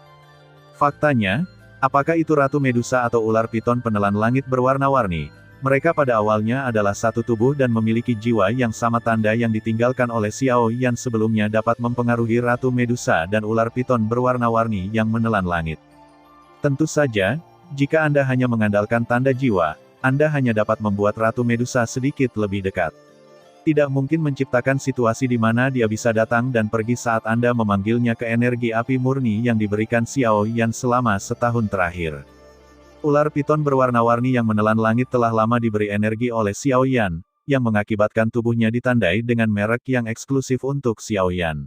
S1: Faktanya, apakah itu Ratu Medusa atau ular piton penelan langit berwarna-warni, mereka pada awalnya adalah satu tubuh dan memiliki jiwa yang sama. Tanda yang ditinggalkan oleh Xiao Yan sebelumnya dapat mempengaruhi Ratu Medusa dan ular piton berwarna-warni yang menelan langit. Tentu saja, jika Anda hanya mengandalkan tanda jiwa, Anda hanya dapat membuat Ratu Medusa sedikit lebih dekat. Tidak mungkin menciptakan situasi di mana dia bisa datang dan pergi saat Anda memanggilnya ke energi api murni yang diberikan Xiao Yan selama setahun terakhir. Ular piton berwarna-warni yang menelan langit telah lama diberi energi oleh Xiao Yan, yang mengakibatkan tubuhnya ditandai dengan merek yang eksklusif untuk Xiao Yan.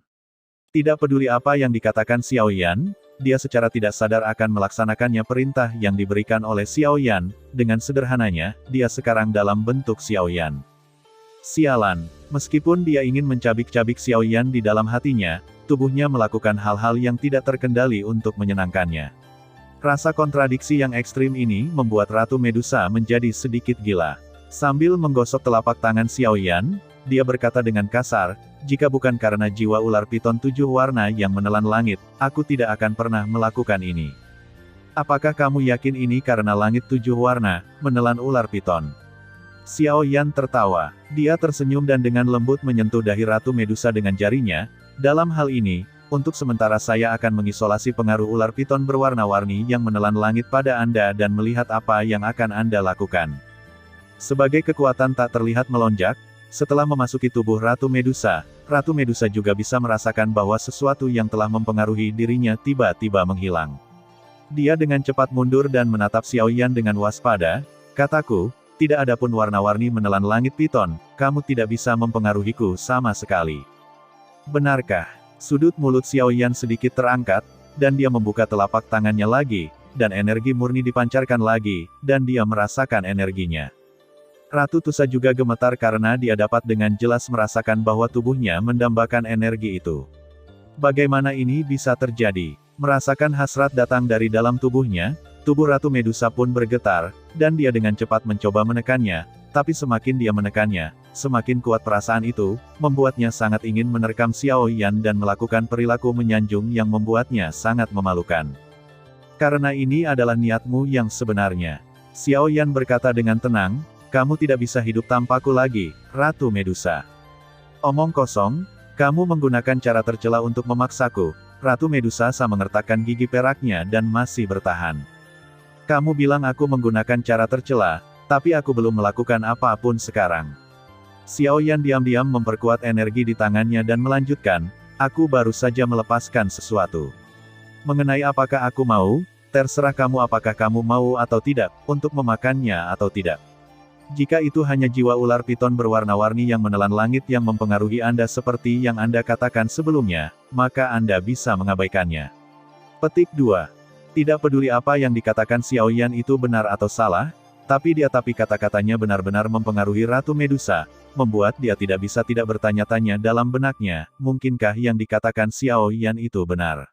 S1: Tidak peduli apa yang dikatakan Xiao Yan, dia secara tidak sadar akan melaksanakannya perintah yang diberikan oleh Xiao Yan. Dengan sederhananya, dia sekarang dalam bentuk Xiao Yan. Sialan, meskipun dia ingin mencabik-cabik Xiao Yan di dalam hatinya, tubuhnya melakukan hal-hal yang tidak terkendali untuk menyenangkannya. Rasa kontradiksi yang ekstrim ini membuat Ratu Medusa menjadi sedikit gila. Sambil menggosok telapak tangan Xiao Yan, dia berkata dengan kasar, "Jika bukan karena jiwa ular piton 7 warna yang menelan langit, aku tidak akan pernah melakukan ini." "Apakah kamu yakin ini karena langit 7 warna, menelan ular piton?" Xiao Yan tertawa. Dia tersenyum dan dengan lembut menyentuh dahi Ratu Medusa dengan jarinya. "Dalam hal ini, untuk sementara saya akan mengisolasi pengaruh ular piton berwarna-warni yang menelan langit pada Anda dan melihat apa yang akan Anda lakukan." Sebagai kekuatan tak terlihat melonjak, setelah memasuki tubuh Ratu Medusa juga bisa merasakan bahwa sesuatu yang telah mempengaruhi dirinya tiba-tiba menghilang. Dia dengan cepat mundur dan menatap Xiao Yan dengan waspada. "Kataku, tidak ada pun warna-warni menelan langit piton, kamu tidak bisa mempengaruhiku sama sekali." "Benarkah?" Sudut mulut Xiao Yan sedikit terangkat, dan dia membuka telapak tangannya lagi, dan energi murni dipancarkan lagi, dan dia merasakan energinya. Ratu Tusa juga gemetar karena dia dapat dengan jelas merasakan bahwa tubuhnya mendambakan energi itu. Bagaimana ini bisa terjadi? Merasakan hasrat datang dari dalam tubuhnya, tubuh Ratu Medusa pun bergetar, dan dia dengan cepat mencoba menekannya, tapi semakin dia menekannya, semakin kuat perasaan itu, membuatnya sangat ingin menerkam Xiao Yan dan melakukan perilaku menyanjung yang membuatnya sangat memalukan. Karena ini adalah niatmu yang sebenarnya. Xiao Yan berkata dengan tenang, kamu tidak bisa hidup tanpaku lagi, Ratu Medusa. Omong kosong, kamu menggunakan cara tercela untuk memaksaku. Ratu Medusa mengertakkan gigi peraknya dan masih bertahan. Kamu bilang aku menggunakan cara tercela, tapi aku belum melakukan apapun sekarang. Xiao Yan diam-diam memperkuat energi di tangannya dan melanjutkan, aku baru saja melepaskan sesuatu. Mengenai apakah aku mau, terserah kamu apakah kamu mau atau tidak, untuk memakannya atau tidak. Jika itu hanya jiwa ular piton berwarna-warni yang menelan langit yang mempengaruhi Anda seperti yang Anda katakan sebelumnya, maka Anda bisa mengabaikannya. Petik 2. Tidak peduli apa yang dikatakan Xiao Yan itu benar atau salah, tapi kata-katanya benar-benar mempengaruhi Ratu Medusa, membuat dia tidak bisa tidak bertanya-tanya dalam benaknya, mungkinkah yang dikatakan Xiao Yan itu benar?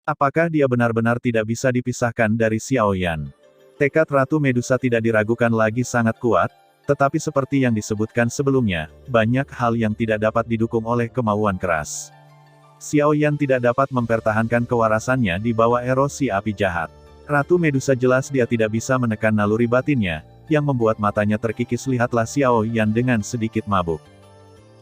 S1: Apakah dia benar-benar tidak bisa dipisahkan dari Xiao Yan? Tekad Ratu Medusa tidak diragukan lagi sangat kuat, tetapi seperti yang disebutkan sebelumnya, banyak hal yang tidak dapat didukung oleh kemauan keras. Xiao Yan tidak dapat mempertahankan kewarasannya di bawah erosi api jahat. Ratu Medusa jelas dia tidak bisa menekan naluri batinnya, yang membuat matanya terkikis. Lihatlah Xiao Yan dengan sedikit mabuk.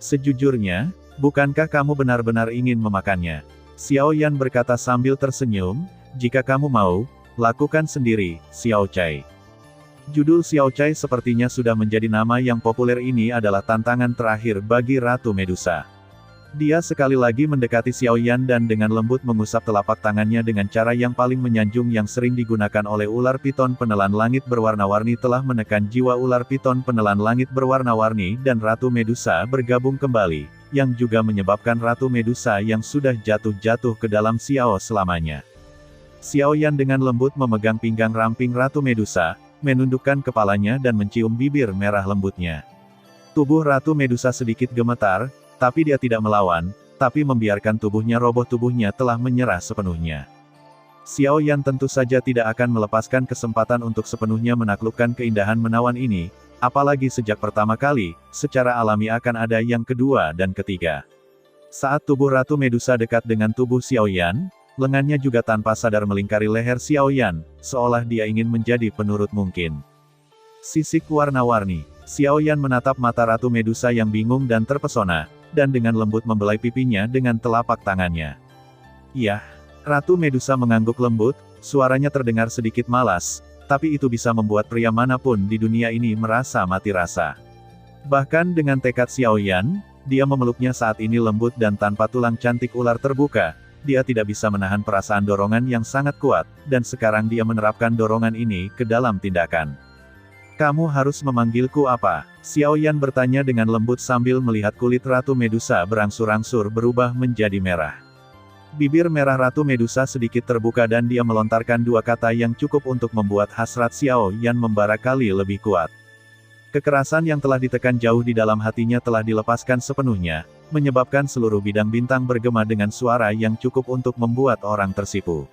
S1: Sejujurnya, bukankah kamu benar-benar ingin memakannya? Xiao Yan berkata sambil tersenyum, jika kamu mau, lakukan sendiri, Xiao Cai. Judul Xiao Cai sepertinya sudah menjadi nama yang populer. Ini adalah tantangan terakhir bagi Ratu Medusa. Dia sekali lagi mendekati Xiao Yan dan dengan lembut mengusap telapak tangannya dengan cara yang paling menyanjung yang sering digunakan oleh ular piton penelan langit berwarna-warni telah menekan jiwa ular piton penelan langit berwarna-warni dan Ratu Medusa bergabung kembali, yang juga menyebabkan Ratu Medusa yang sudah jatuh ke dalam Xiao selamanya. Xiao Yan dengan lembut memegang pinggang ramping Ratu Medusa, menundukkan kepalanya dan mencium bibir merah lembutnya. Tubuh Ratu Medusa sedikit gemetar, tapi dia tidak melawan, tapi membiarkan tubuhnya roboh. Tubuhnya telah menyerah sepenuhnya. Xiao Yan tentu saja tidak akan melepaskan kesempatan untuk sepenuhnya menaklukkan keindahan menawan ini, apalagi sejak pertama kali, secara alami akan ada yang kedua dan ketiga. Saat tubuh Ratu Medusa dekat dengan tubuh Xiao Yan, lengannya juga tanpa sadar melingkari leher Xiao Yan, seolah dia ingin menjadi penurut mungkin. Sisik warna-warni. Xiao Yan menatap mata Ratu Medusa yang bingung dan terpesona, dan dengan lembut membelai pipinya dengan telapak tangannya. Yah, Ratu Medusa mengangguk lembut, suaranya terdengar sedikit malas, tapi itu bisa membuat pria manapun di dunia ini merasa mati rasa. Bahkan dengan tekad Xiao Yan, dia memeluknya saat ini lembut dan tanpa tulang cantik ular terbuka. Dia tidak bisa menahan perasaan dorongan yang sangat kuat, dan sekarang dia menerapkan dorongan ini ke dalam tindakan. Kamu harus memanggilku apa? Xiao Yan bertanya dengan lembut sambil melihat kulit Ratu Medusa berangsur-angsur berubah menjadi merah. Bibir merah Ratu Medusa sedikit terbuka dan dia melontarkan dua kata yang cukup untuk membuat hasrat Xiao Yan membara kali lebih kuat. Kekerasan yang telah ditekan jauh di dalam hatinya telah dilepaskan sepenuhnya, menyebabkan seluruh bidang bintang bergema dengan suara yang cukup untuk membuat orang tersipu.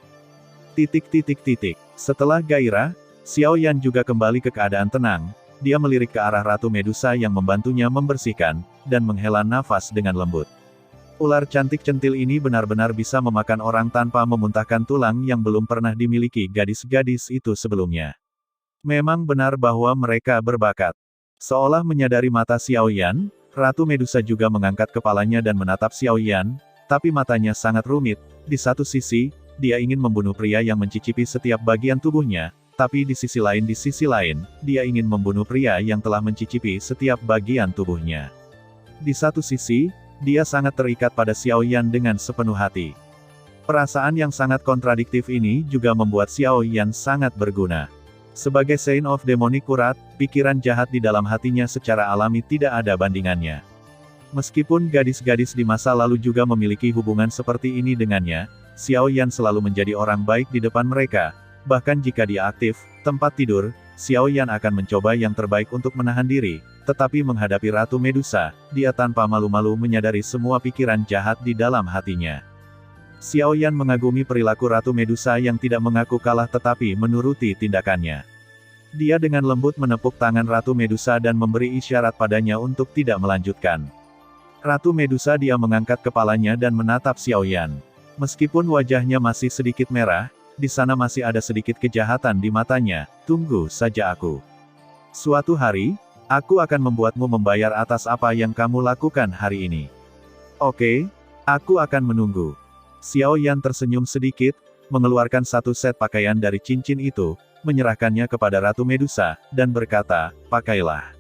S1: Setelah gairah, Xiao Yan juga kembali ke keadaan tenang, dia melirik ke arah Ratu Medusa yang membantunya membersihkan, dan menghela nafas dengan lembut. Ular cantik centil ini benar-benar bisa memakan orang tanpa memuntahkan tulang yang belum pernah dimiliki gadis-gadis itu sebelumnya. Memang benar bahwa mereka berbakat. Seolah menyadari mata Xiao Yan, Ratu Medusa juga mengangkat kepalanya dan menatap Xiao Yan, tapi matanya sangat rumit. Di satu sisi, dia ingin membunuh pria yang mencicipi setiap bagian tubuhnya, tapi di sisi lain, dia ingin membunuh pria yang telah mencicipi setiap bagian tubuhnya. Di satu sisi, dia sangat terikat pada Xiao Yan dengan sepenuh hati. Perasaan yang sangat kontradiktif ini juga membuat Xiao Yan sangat berguna. Sebagai Saint of Demonic Kurat, pikiran jahat di dalam hatinya secara alami tidak ada bandingannya. Meskipun gadis-gadis di masa lalu juga memiliki hubungan seperti ini dengannya, Xiao Yan selalu menjadi orang baik di depan mereka, Bahkan jika dia aktif, tempat tidur, Xiao Yan akan mencoba yang terbaik untuk menahan diri, tetapi menghadapi Ratu Medusa, dia tanpa malu-malu menyadari semua pikiran jahat di dalam hatinya. Xiao Yan mengagumi perilaku Ratu Medusa yang tidak mengaku kalah tetapi menuruti tindakannya. Dia dengan lembut menepuk tangan Ratu Medusa dan memberi isyarat padanya untuk tidak melanjutkan. Ratu Medusa dia mengangkat kepalanya dan menatap Xiao Yan. Meskipun wajahnya masih sedikit merah, di sana masih ada sedikit kejahatan di matanya. Tunggu saja aku. Suatu hari, aku akan membuatmu membayar atas apa yang kamu lakukan hari ini. Oke, aku akan menunggu. Xiao Yan tersenyum sedikit, mengeluarkan satu set pakaian dari cincin itu, menyerahkannya kepada Ratu Medusa, dan berkata, pakailah.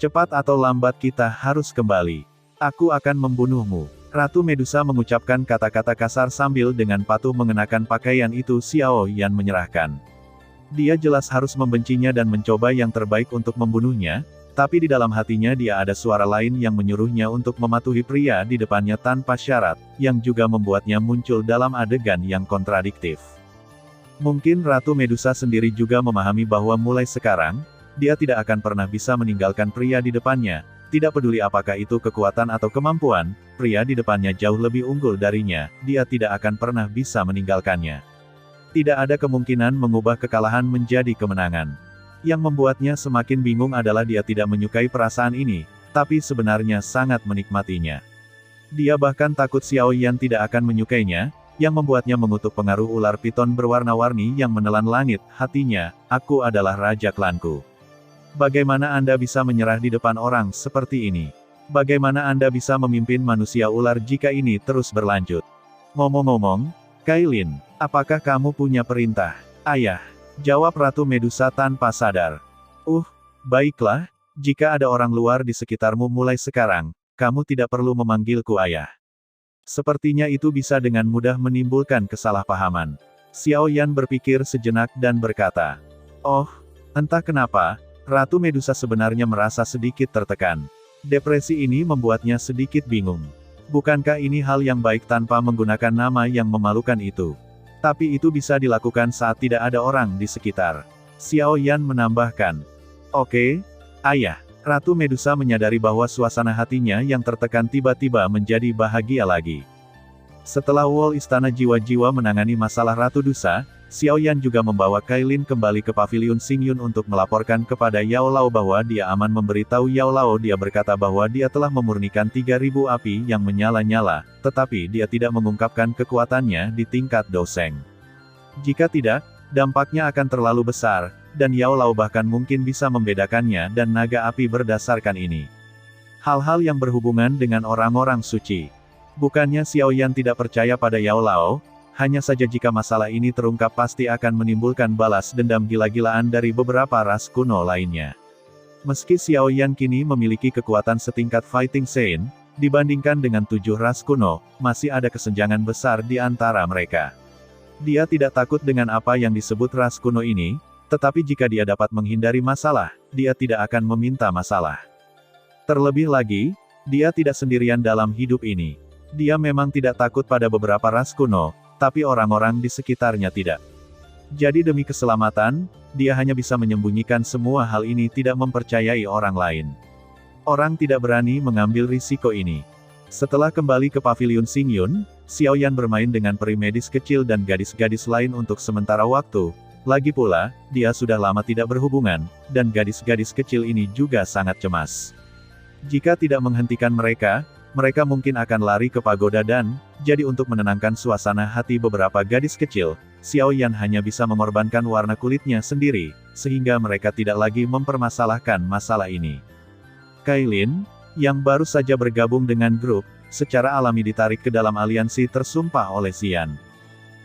S1: Cepat atau lambat kita harus kembali. Aku akan membunuhmu. Ratu Medusa mengucapkan kata-kata kasar sambil dengan patuh mengenakan pakaian itu. Xiao Yan menyerahkan. Dia jelas harus membencinya dan mencoba yang terbaik untuk membunuhnya, tapi di dalam hatinya dia ada suara lain yang menyuruhnya untuk mematuhi pria di depannya tanpa syarat, yang juga membuatnya muncul dalam adegan yang kontradiktif. Mungkin Ratu Medusa sendiri juga memahami bahwa mulai sekarang, dia tidak akan pernah bisa meninggalkan pria di depannya. Tidak peduli apakah itu kekuatan atau kemampuan, pria di depannya jauh lebih unggul darinya, dia tidak akan pernah bisa meninggalkannya. Tidak ada kemungkinan mengubah kekalahan menjadi kemenangan. Yang membuatnya semakin bingung adalah dia tidak menyukai perasaan ini, tapi sebenarnya sangat menikmatinya. Dia bahkan takut Xiao Yan tidak akan menyukainya, yang membuatnya mengutuk pengaruh ular piton berwarna-warni yang menelan langit. Hatinya, aku adalah raja klanku. Bagaimana Anda bisa menyerah di depan orang seperti ini? Bagaimana Anda bisa memimpin manusia ular jika ini terus berlanjut? Ngomong-ngomong, Kailin, apakah kamu punya perintah? Ayah, jawab Ratu Medusa tanpa sadar. Baiklah, jika ada orang luar di sekitarmu mulai sekarang, kamu tidak perlu memanggilku ayah. Sepertinya itu bisa dengan mudah menimbulkan kesalahpahaman. Xiao Yan berpikir sejenak dan berkata, entah kenapa, Ratu Medusa sebenarnya merasa sedikit tertekan. Depresi ini membuatnya sedikit bingung. Bukankah ini hal yang baik tanpa menggunakan nama yang memalukan itu? Tapi itu bisa dilakukan saat tidak ada orang di sekitar. Xiao Yan menambahkan. Oke, ayah. Ratu Medusa menyadari bahwa suasana hatinya yang tertekan tiba-tiba menjadi bahagia lagi. Setelah wall Istana Jiwa-Jiwa menangani masalah Ratu Dusa, Xiao Yan juga membawa Kailin kembali ke paviliun Xingyun untuk melaporkan kepada Yao Lao bahwa dia aman. Memberitahu Yao Lao dia berkata bahwa dia telah memurnikan 3.000 api yang menyala-nyala, tetapi dia tidak mengungkapkan kekuatannya di tingkat Douseng. Jika tidak, dampaknya akan terlalu besar, dan Yao Lao bahkan mungkin bisa membedakannya dan naga api berdasarkan ini. Hal-hal yang berhubungan dengan orang-orang suci. Bukannya Xiao Yan tidak percaya pada Yao Lao, hanya saja jika masalah ini terungkap pasti akan menimbulkan balas dendam gila-gilaan dari beberapa ras kuno lainnya. Meski Xiao Yan kini memiliki kekuatan setingkat Fighting Saint, dibandingkan dengan 7 ras kuno, masih ada kesenjangan besar di antara mereka. Dia tidak takut dengan apa yang disebut ras kuno ini, tetapi jika dia dapat menghindari masalah, dia tidak akan meminta masalah. Terlebih lagi, dia tidak sendirian dalam hidup ini. Dia memang tidak takut pada beberapa ras kuno, tapi orang-orang di sekitarnya tidak. Jadi demi keselamatan, dia hanya bisa menyembunyikan semua hal ini, tidak mempercayai orang lain. Orang tidak berani mengambil risiko ini. Setelah kembali ke paviliun Xingyun, Xiao Yan bermain dengan peri medis kecil dan gadis-gadis lain untuk sementara waktu. Lagi pula, dia sudah lama tidak berhubungan, dan gadis-gadis kecil ini juga sangat cemas. Jika tidak menghentikan mereka mungkin akan lari ke pagoda dan, jadi untuk menenangkan suasana hati beberapa gadis kecil, Xiao Yan hanya bisa mengorbankan warna kulitnya sendiri, sehingga mereka tidak lagi mempermasalahkan masalah ini. Kailin, yang baru saja bergabung dengan grup, secara alami ditarik ke dalam aliansi tersumpah oleh Xian.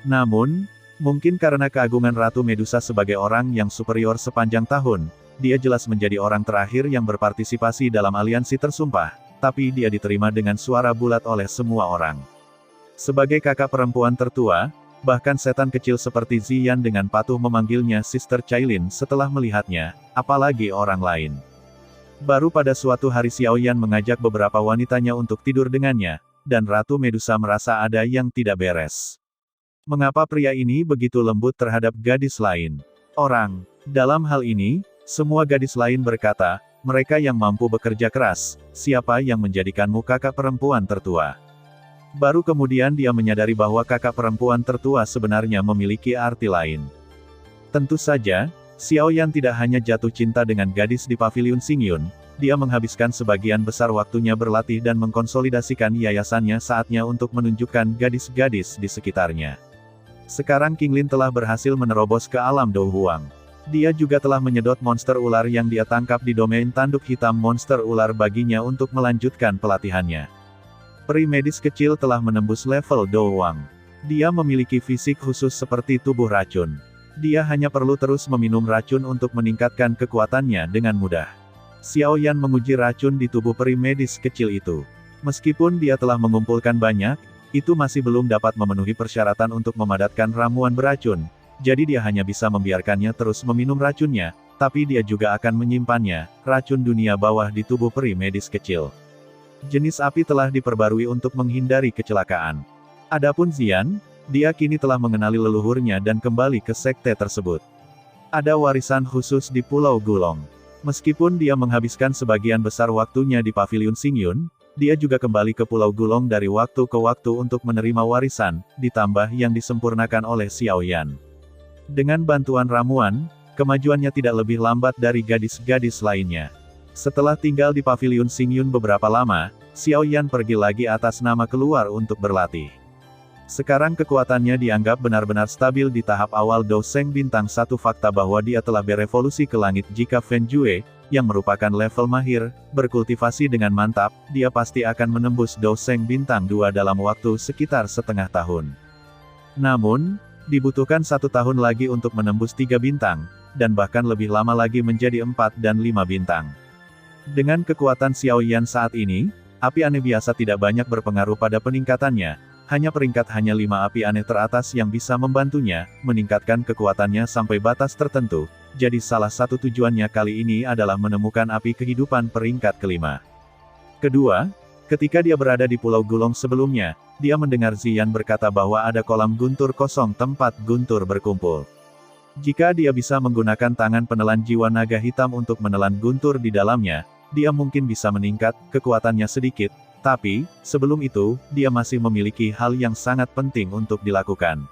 S1: Namun, mungkin karena keagungan Ratu Medusa sebagai orang yang superior sepanjang tahun, dia jelas menjadi orang terakhir yang berpartisipasi dalam aliansi tersumpah. Tapi dia diterima dengan suara bulat oleh semua orang. Sebagai kakak perempuan tertua, bahkan setan kecil seperti Ziyan dengan patuh memanggilnya Sister Cailin setelah melihatnya, apalagi orang lain. Baru pada suatu hari Xiao Yan mengajak beberapa wanitanya untuk tidur dengannya, dan Ratu Medusa merasa ada yang tidak beres. Mengapa pria ini begitu lembut terhadap gadis lain? Orang. Dalam hal ini, semua gadis lain berkata, mereka yang mampu bekerja keras, siapa yang menjadikanmu kakak perempuan tertua? Baru kemudian dia menyadari bahwa kakak perempuan tertua sebenarnya memiliki arti lain. Tentu saja, Xiao Yan tidak hanya jatuh cinta dengan gadis di paviliun Xingyun, dia menghabiskan sebagian besar waktunya berlatih dan mengkonsolidasikan yayasannya saatnya untuk menunjukkan gadis-gadis di sekitarnya. Sekarang Qinglin telah berhasil menerobos ke alam Dou Huang. Dia juga telah menyedot monster ular yang dia tangkap di domain tanduk hitam monster ular baginya untuk melanjutkan pelatihannya. Peri medis kecil telah menembus level Dou Huang. Dia memiliki fisik khusus seperti tubuh racun. Dia hanya perlu terus meminum racun untuk meningkatkan kekuatannya dengan mudah. Xiao Yan menguji racun di tubuh peri medis kecil itu. Meskipun dia telah mengumpulkan banyak, itu masih belum dapat memenuhi persyaratan untuk memadatkan ramuan beracun. Jadi dia hanya bisa membiarkannya terus meminum racunnya, tapi dia juga akan menyimpannya, racun dunia bawah di tubuh peri medis kecil. Jenis api telah diperbarui untuk menghindari kecelakaan. Adapun Xian, dia kini telah mengenali leluhurnya dan kembali ke sekte tersebut. Ada warisan khusus di Pulau Gulong. Meskipun dia menghabiskan sebagian besar waktunya di paviliun Xingyun, dia juga kembali ke Pulau Gulong dari waktu ke waktu untuk menerima warisan, ditambah yang disempurnakan oleh Xiao Yan. Dengan bantuan ramuan, kemajuannya tidak lebih lambat dari gadis-gadis lainnya. Setelah tinggal di paviliun Xingyun beberapa lama, Xiao Yan pergi lagi atas nama keluar untuk berlatih. Sekarang kekuatannya dianggap benar-benar stabil di tahap awal Dou Sheng bintang 1. Fakta bahwa dia telah berevolusi ke langit jika Fen Jue, yang merupakan level mahir, berkultivasi dengan mantap, dia pasti akan menembus Dou Sheng bintang 2 dalam waktu sekitar setengah tahun. Namun, dibutuhkan 1 tahun lagi untuk menembus 3 bintang, dan bahkan lebih lama lagi menjadi 4 dan 5 bintang. Dengan kekuatan Xiao Yan saat ini, api aneh biasa tidak banyak berpengaruh pada peningkatannya, hanya peringkat 5 api aneh teratas yang bisa membantunya, meningkatkan kekuatannya sampai batas tertentu, jadi salah satu tujuannya kali ini adalah menemukan api kehidupan peringkat kelima. Kedua, ketika dia berada di Pulau Gulong sebelumnya, dia mendengar Ziyan berkata bahwa ada kolam guntur kosong tempat guntur berkumpul. Jika dia bisa menggunakan tangan penelan jiwa naga hitam untuk menelan guntur di dalamnya, dia mungkin bisa meningkat kekuatannya sedikit, tapi, sebelum itu, dia masih memiliki hal yang sangat penting untuk dilakukan.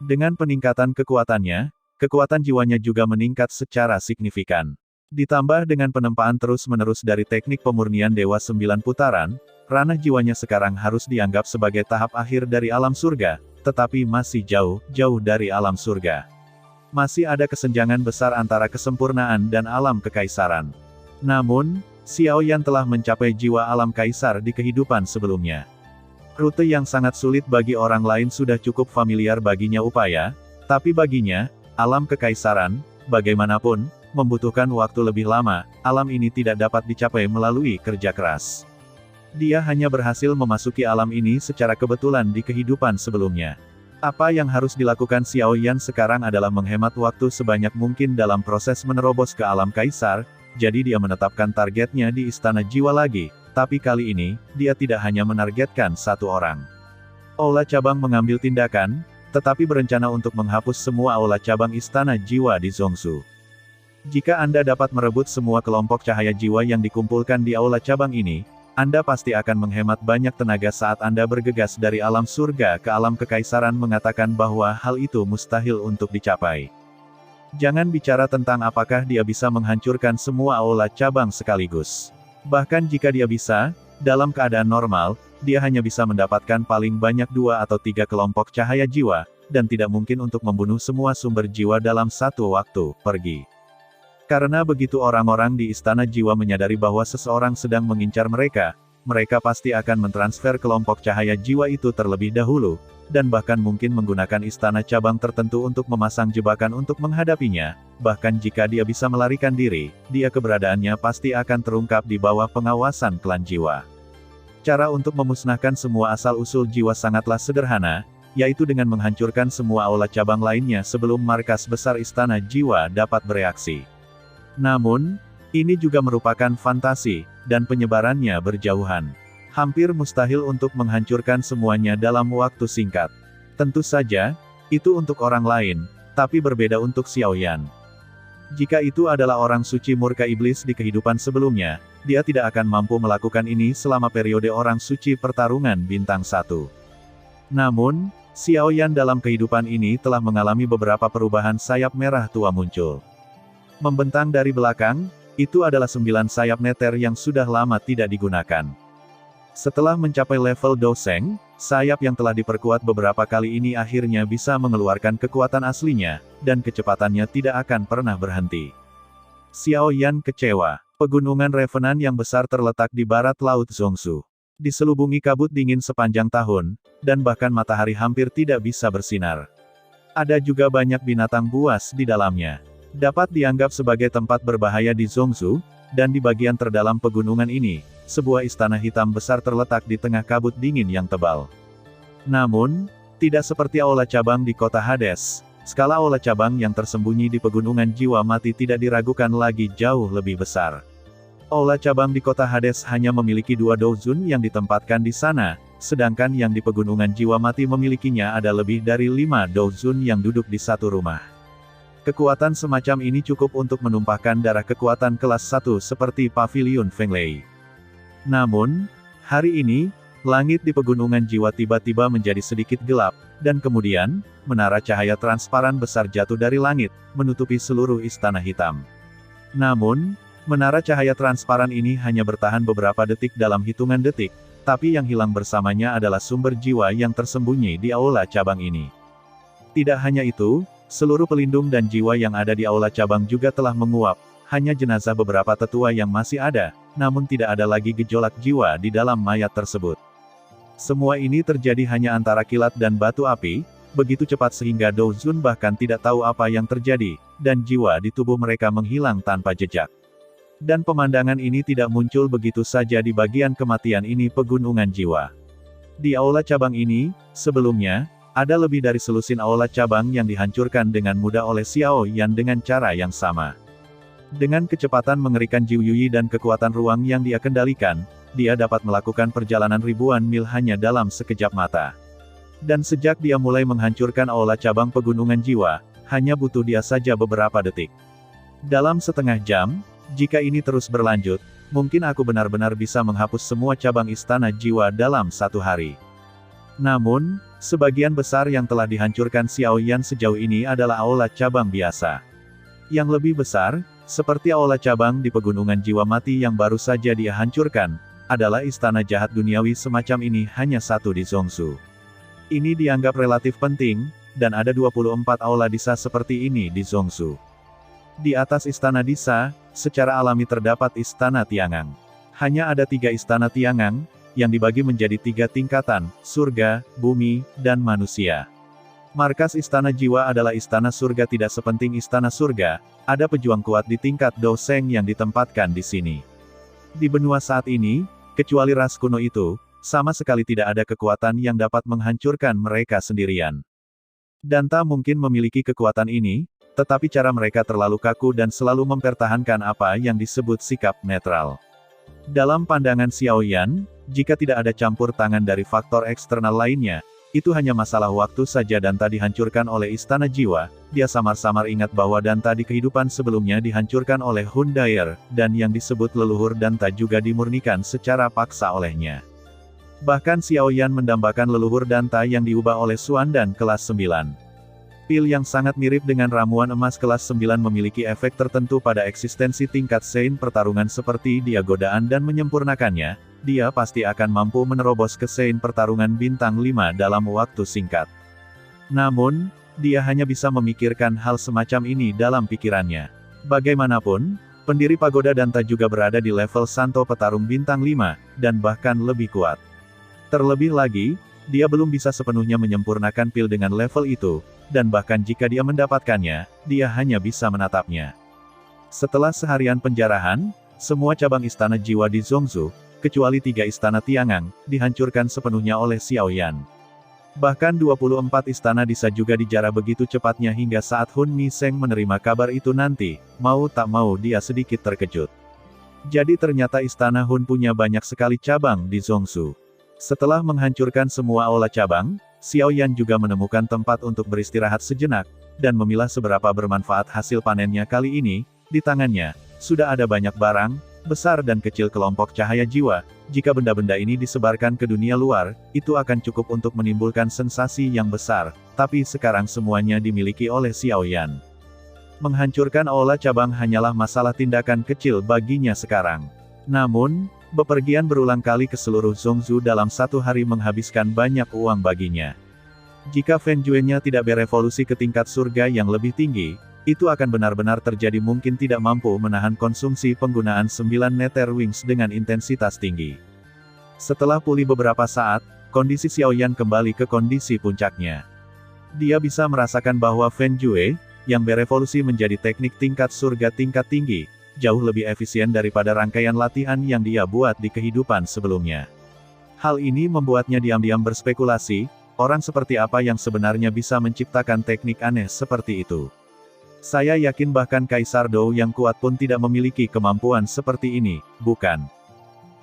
S1: Dengan peningkatan kekuatannya, kekuatan jiwanya juga meningkat secara signifikan. Ditambah dengan penempaan terus-menerus dari teknik pemurnian Dewa 9 putaran, ranah jiwanya sekarang harus dianggap sebagai tahap akhir dari alam surga, tetapi masih jauh dari alam surga. Masih ada kesenjangan besar antara kesempurnaan dan alam kekaisaran. Namun, Xiao Yan telah mencapai jiwa alam kaisar di kehidupan sebelumnya. Rute yang sangat sulit bagi orang lain sudah cukup familiar baginya upaya, tapi baginya, alam kekaisaran, bagaimanapun, membutuhkan waktu lebih lama, alam ini tidak dapat dicapai melalui kerja keras. Dia hanya berhasil memasuki alam ini secara kebetulan di kehidupan sebelumnya. Apa yang harus dilakukan Xiao Yan sekarang adalah menghemat waktu sebanyak mungkin dalam proses menerobos ke alam kaisar, jadi dia menetapkan targetnya di Istana Jiwa lagi, tapi kali ini, dia tidak hanya menargetkan 1 orang. Aula Cabang mengambil tindakan, tetapi berencana untuk menghapus semua aula cabang Istana Jiwa di Zhongsu. Jika Anda dapat merebut semua kelompok cahaya jiwa yang dikumpulkan di aula cabang ini, Anda pasti akan menghemat banyak tenaga saat Anda bergegas dari alam surga ke alam kekaisaran mengatakan bahwa hal itu mustahil untuk dicapai. Jangan bicara tentang apakah dia bisa menghancurkan semua aula cabang sekaligus. Bahkan jika dia bisa, dalam keadaan normal, dia hanya bisa mendapatkan paling banyak 2 atau 3 kelompok cahaya jiwa, dan tidak mungkin untuk membunuh semua sumber jiwa dalam satu waktu pergi. Karena begitu orang-orang di Istana Jiwa menyadari bahwa seseorang sedang mengincar mereka, mereka pasti akan mentransfer kelompok cahaya jiwa itu terlebih dahulu, dan bahkan mungkin menggunakan istana cabang tertentu untuk memasang jebakan untuk menghadapinya, bahkan jika dia bisa melarikan diri, dia keberadaannya pasti akan terungkap di bawah pengawasan klan jiwa. Cara untuk memusnahkan semua asal-usul jiwa sangatlah sederhana, yaitu dengan menghancurkan semua aula cabang lainnya sebelum markas besar istana jiwa dapat bereaksi. Namun, ini juga merupakan fantasi, dan penyebarannya berjauhan. Hampir mustahil untuk menghancurkan semuanya dalam waktu singkat. Tentu saja, itu untuk orang lain, tapi berbeda untuk Xiao Yan. Jika itu adalah orang suci murka iblis di kehidupan sebelumnya, dia tidak akan mampu melakukan ini selama periode orang suci pertarungan bintang 1. Namun, Xiao Yan dalam kehidupan ini telah mengalami beberapa perubahan sayap merah tua muncul. Membentang dari belakang, itu adalah 9 sayap neter yang sudah lama tidak digunakan. Setelah mencapai level Douseng, sayap yang telah diperkuat beberapa kali ini akhirnya bisa mengeluarkan kekuatan aslinya, dan kecepatannya tidak akan pernah berhenti. Xiao Yan kecewa. Pegunungan Revenant yang besar terletak di barat Laut Zhongsu. Diselubungi kabut dingin sepanjang tahun, dan bahkan matahari hampir tidak bisa bersinar. Ada juga banyak binatang buas di dalamnya. Dapat dianggap sebagai tempat berbahaya di Zhongsu, dan di bagian terdalam pegunungan ini, sebuah istana hitam besar terletak di tengah kabut dingin yang tebal. Namun, tidak seperti aula cabang di kota Hades, skala aula cabang yang tersembunyi di pegunungan jiwa mati tidak diragukan lagi jauh lebih besar. Aula cabang di kota Hades hanya memiliki 2 doujun yang ditempatkan di sana, sedangkan yang di pegunungan jiwa mati memilikinya ada lebih dari 5 doujun yang duduk di satu rumah. Kekuatan semacam ini cukup untuk menumpahkan darah kekuatan kelas 1 seperti Pavilion Fenglei. Namun, hari ini, langit di pegunungan jiwa tiba-tiba menjadi sedikit gelap, dan kemudian, menara cahaya transparan besar jatuh dari langit, menutupi seluruh istana hitam. Namun, menara cahaya transparan ini hanya bertahan beberapa detik dalam hitungan detik, tapi yang hilang bersamanya adalah sumber jiwa yang tersembunyi di aula cabang ini. Tidak hanya itu, seluruh pelindung dan jiwa yang ada di aula cabang juga telah menguap, hanya jenazah beberapa tetua yang masih ada, namun tidak ada lagi gejolak jiwa di dalam mayat tersebut. Semua ini terjadi hanya antara kilat dan batu api, begitu cepat sehingga Doujun bahkan tidak tahu apa yang terjadi, dan jiwa di tubuh mereka menghilang tanpa jejak. Dan pemandangan ini tidak muncul begitu saja di bagian kematian ini pegunungan jiwa. Di aula cabang ini, sebelumnya, ada lebih dari selusin aula cabang yang dihancurkan dengan mudah oleh Xiao Yan dengan cara yang sama. Dengan kecepatan mengerikan Jiu Yui dan kekuatan ruang yang dia kendalikan, dia dapat melakukan perjalanan ribuan mil hanya dalam sekejap mata. Dan sejak dia mulai menghancurkan aula cabang pegunungan jiwa, hanya butuh dia saja beberapa detik. Dalam setengah jam, jika ini terus berlanjut, mungkin aku benar-benar bisa menghapus semua cabang istana jiwa dalam 1 hari. Namun, sebagian besar yang telah dihancurkan Xiao Yan sejauh ini adalah aula cabang biasa. Yang lebih besar, seperti aula cabang di pegunungan jiwa mati yang baru saja dia hancurkan, adalah istana jahat duniawi semacam ini hanya 1 di Zhongsu. Ini dianggap relatif penting, dan ada 24 aula disa seperti ini di Zhongsu. Di atas istana disa, secara alami terdapat istana Tiangang. Hanya ada 3 istana Tiangang, yang dibagi menjadi 3 tingkatan, surga, bumi, dan manusia. Markas istana jiwa adalah istana surga tidak sepenting istana surga, ada pejuang kuat di tingkat Douseng yang ditempatkan di sini. Di benua saat ini, kecuali ras kuno itu, sama sekali tidak ada kekuatan yang dapat menghancurkan mereka sendirian. Danta mungkin memiliki kekuatan ini, tetapi cara mereka terlalu kaku dan selalu mempertahankan apa yang disebut sikap netral. Dalam pandangan Xiao Yan, jika tidak ada campur tangan dari faktor eksternal lainnya, itu hanya masalah waktu saja Danta dihancurkan oleh istana jiwa. Dia samar-samar ingat bahwa Danta di kehidupan sebelumnya dihancurkan oleh Hun Dyer, dan yang disebut leluhur Danta juga dimurnikan secara paksa olehnya. Bahkan Xiao Yan mendambakan leluhur Danta yang diubah oleh Suandan kelas 9. Pil yang sangat mirip dengan ramuan emas kelas 9 memiliki efek tertentu pada eksistensi tingkat Sein pertarungan seperti dia godaan dan menyempurnakannya, dia pasti akan mampu menerobos ke Sein pertarungan bintang 5 dalam waktu singkat. Namun, dia hanya bisa memikirkan hal semacam ini dalam pikirannya. Bagaimanapun, pendiri pagoda Danta juga berada di level Santo petarung bintang 5, dan bahkan lebih kuat. Terlebih lagi, dia belum bisa sepenuhnya menyempurnakan pil dengan level itu, dan bahkan jika dia mendapatkannya, dia hanya bisa menatapnya. Setelah seharian penjarahan, semua cabang istana jiwa di Zhongsu, kecuali 3 istana Tiangang, dihancurkan sepenuhnya oleh Xiao Yan. Bahkan 24 istana disa juga dijarah begitu cepatnya hingga saat Hun Mi-seng menerima kabar itu nanti, mau tak mau dia sedikit terkejut. Jadi ternyata istana Hun punya banyak sekali cabang di Zhongsu. Setelah menghancurkan semua aula cabang, Xiao Yan juga menemukan tempat untuk beristirahat sejenak, dan memilah seberapa bermanfaat hasil panennya kali ini. Di tangannya, sudah ada banyak barang, besar dan kecil kelompok cahaya jiwa. Jika benda-benda ini disebarkan ke dunia luar, itu akan cukup untuk menimbulkan sensasi yang besar, tapi sekarang semuanya dimiliki oleh Xiao Yan. Menghancurkan aula cabang hanyalah masalah tindakan kecil baginya sekarang. Namun, bepergian berulang kali ke seluruh Zhongzhou dalam satu hari menghabiskan banyak uang baginya. Jika Feng Juenya tidak berevolusi ke tingkat surga yang lebih tinggi, itu akan benar-benar terjadi mungkin tidak mampu menahan konsumsi penggunaan 9 Nether Wings dengan intensitas tinggi. Setelah pulih beberapa saat, kondisi Xiao Yan kembali ke kondisi puncaknya. Dia bisa merasakan bahwa Feng Jue, yang berevolusi menjadi teknik tingkat surga tingkat tinggi, jauh lebih efisien daripada rangkaian latihan yang dia buat di kehidupan sebelumnya. Hal ini membuatnya diam-diam berspekulasi, orang seperti apa yang sebenarnya bisa menciptakan teknik aneh seperti itu. Saya yakin bahkan Kaisar Dou yang kuat pun tidak memiliki kemampuan seperti ini, bukan?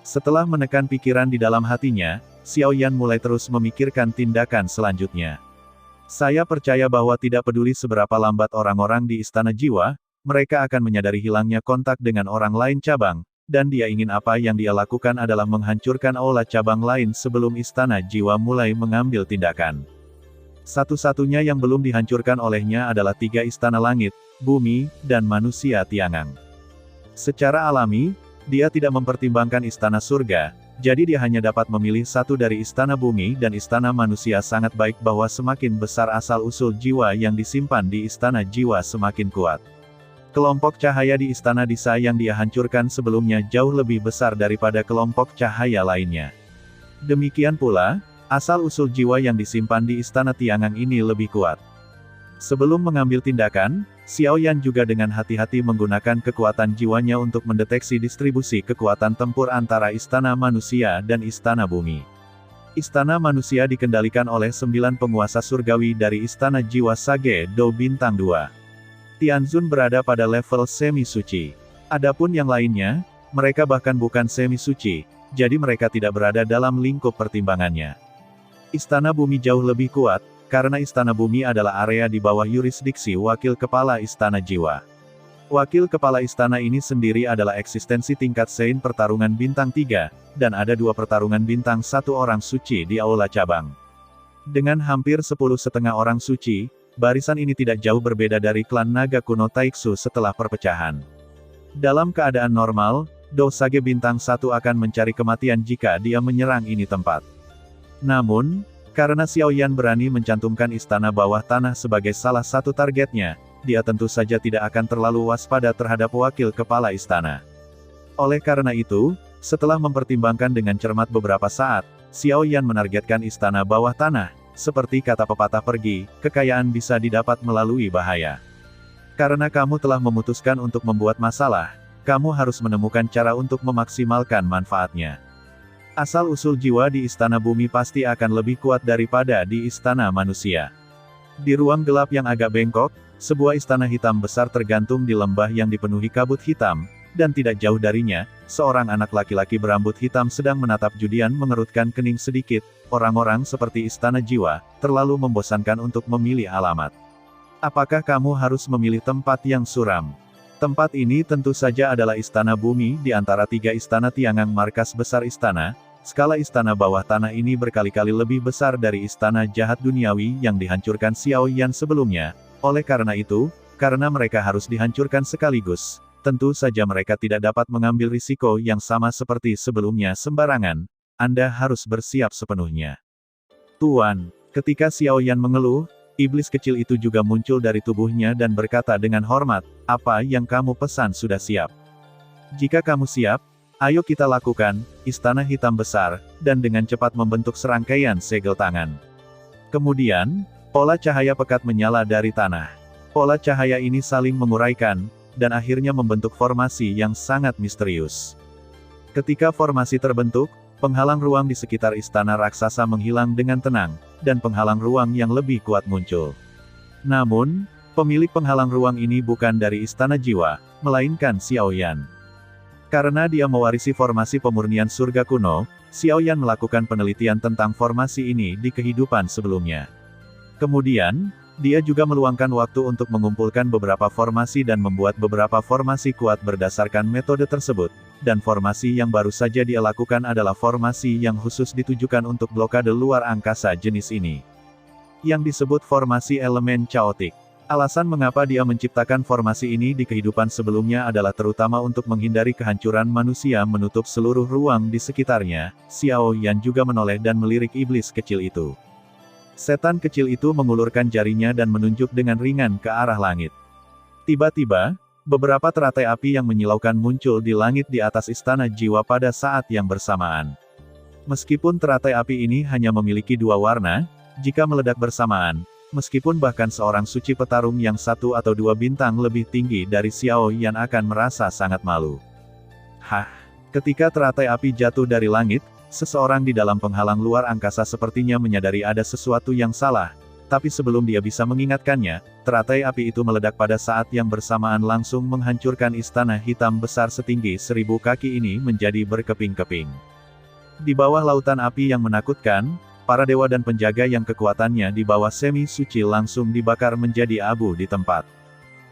S1: Setelah menekan pikiran di dalam hatinya, Xiao Yan mulai terus memikirkan tindakan selanjutnya. Saya percaya bahwa tidak peduli seberapa lambat orang-orang di Istana Jiwa, mereka akan menyadari hilangnya kontak dengan orang lain cabang, dan dia ingin apa yang dia lakukan adalah menghancurkan aula cabang lain sebelum Istana Jiwa mulai mengambil tindakan. Satu-satunya yang belum dihancurkan olehnya adalah 3 istana langit, bumi, dan manusia Tiangang. Secara alami, dia tidak mempertimbangkan istana surga, jadi dia hanya dapat memilih satu dari istana bumi dan istana manusia. Sangat baik bahwa semakin besar asal-usul jiwa yang disimpan di Istana Jiwa semakin kuat. Kelompok cahaya di Istana Disa yang dia hancurkan sebelumnya jauh lebih besar daripada kelompok cahaya lainnya. Demikian pula, asal-usul jiwa yang disimpan di Istana Tiangang ini lebih kuat. Sebelum mengambil tindakan, Xiao Yan juga dengan hati-hati menggunakan kekuatan jiwanya untuk mendeteksi distribusi kekuatan tempur antara Istana Manusia dan Istana Bumi. Istana Manusia dikendalikan oleh 9 penguasa surgawi dari Istana Jiwa Sage Do Bintang 2. Tianzun berada pada level semi-suci. Adapun yang lainnya, mereka bahkan bukan semi-suci, jadi mereka tidak berada dalam lingkup pertimbangannya. Istana Bumi jauh lebih kuat, karena Istana Bumi adalah area di bawah yurisdiksi Wakil Kepala Istana Jiwa. Wakil Kepala Istana ini sendiri adalah eksistensi tingkat Sein pertarungan bintang 3, dan ada 2 pertarungan bintang 1 orang suci di aula cabang. Dengan hampir 10,5 orang suci, barisan ini tidak jauh berbeda dari klan naga kuno Taiksu setelah perpecahan. Dalam keadaan normal, Dou Sage bintang 1 akan mencari kematian jika dia menyerang ini tempat. Namun, karena Xiao Yan berani mencantumkan istana bawah tanah sebagai salah satu targetnya, dia tentu saja tidak akan terlalu waspada terhadap wakil kepala istana. Oleh karena itu, setelah mempertimbangkan dengan cermat beberapa saat, Xiao Yan menargetkan istana bawah tanah. Seperti kata pepatah pergi, kekayaan bisa didapat melalui bahaya. Karena kamu telah memutuskan untuk membuat masalah, kamu harus menemukan cara untuk memaksimalkan manfaatnya. Asal-usul jiwa di Istana Bumi pasti akan lebih kuat daripada di Istana Manusia. Di ruang gelap yang agak bengkok, sebuah istana hitam besar tergantung di lembah yang dipenuhi kabut hitam, dan tidak jauh darinya, seorang anak laki-laki berambut hitam sedang menatap Judian mengerutkan kening sedikit. Orang-orang seperti Istana Jiwa, terlalu membosankan untuk memilih alamat. Apakah kamu harus memilih tempat yang suram? Tempat ini tentu saja adalah Istana Bumi di antara 3 istana Tiangang markas besar istana. Skala istana bawah tanah ini berkali-kali lebih besar dari istana jahat duniawi yang dihancurkan Xiao Yan sebelumnya. Oleh karena itu, karena mereka harus dihancurkan sekaligus, tentu saja mereka tidak dapat mengambil risiko yang sama seperti sebelumnya sembarangan. Anda harus bersiap sepenuhnya. Tuan, ketika Xiao Yan mengeluh, iblis kecil itu juga muncul dari tubuhnya dan berkata dengan hormat, apa yang kamu pesan sudah siap. Jika kamu siap, ayo kita lakukan. Istana hitam besar, dan dengan cepat membentuk serangkaian segel tangan. Kemudian, pola cahaya pekat menyala dari tanah. Pola cahaya ini saling menguraikan, dan akhirnya membentuk formasi yang sangat misterius. Ketika formasi terbentuk, penghalang ruang di sekitar istana raksasa menghilang dengan tenang, dan penghalang ruang yang lebih kuat muncul. Namun, pemilik penghalang ruang ini bukan dari Istana Jiwa, melainkan Xiao Yan. Karena dia mewarisi formasi pemurnian surga kuno, Xiao Yan melakukan penelitian tentang formasi ini di kehidupan sebelumnya. Kemudian, dia juga meluangkan waktu untuk mengumpulkan beberapa formasi dan membuat beberapa formasi kuat berdasarkan metode tersebut, dan formasi yang baru saja dia lakukan adalah formasi yang khusus ditujukan untuk blokade luar angkasa jenis ini, yang disebut formasi elemen chaotic. Alasan mengapa dia menciptakan formasi ini di kehidupan sebelumnya adalah terutama untuk menghindari kehancuran manusia menutup seluruh ruang di sekitarnya. Xiao Yan juga menoleh dan melirik iblis kecil itu. Setan kecil itu mengulurkan jarinya dan menunjuk dengan ringan ke arah langit. Tiba-tiba, beberapa teratai api yang menyilaukan muncul di langit di atas istana jiwa pada saat yang bersamaan. Meskipun teratai api ini hanya memiliki dua warna, jika meledak bersamaan, meskipun bahkan seorang suci petarung yang satu atau dua bintang lebih tinggi dari Xiao Yan akan merasa sangat malu. Hah! Ketika teratai api jatuh dari langit, seseorang di dalam penghalang luar angkasa sepertinya menyadari ada sesuatu yang salah, tapi sebelum dia bisa mengingatkannya, teratai api itu meledak pada saat yang bersamaan langsung menghancurkan istana hitam besar setinggi 1000 kaki ini menjadi berkeping-keping. Di bawah lautan api yang menakutkan, para dewa dan penjaga yang kekuatannya di bawah semi-suci langsung dibakar menjadi abu di tempat.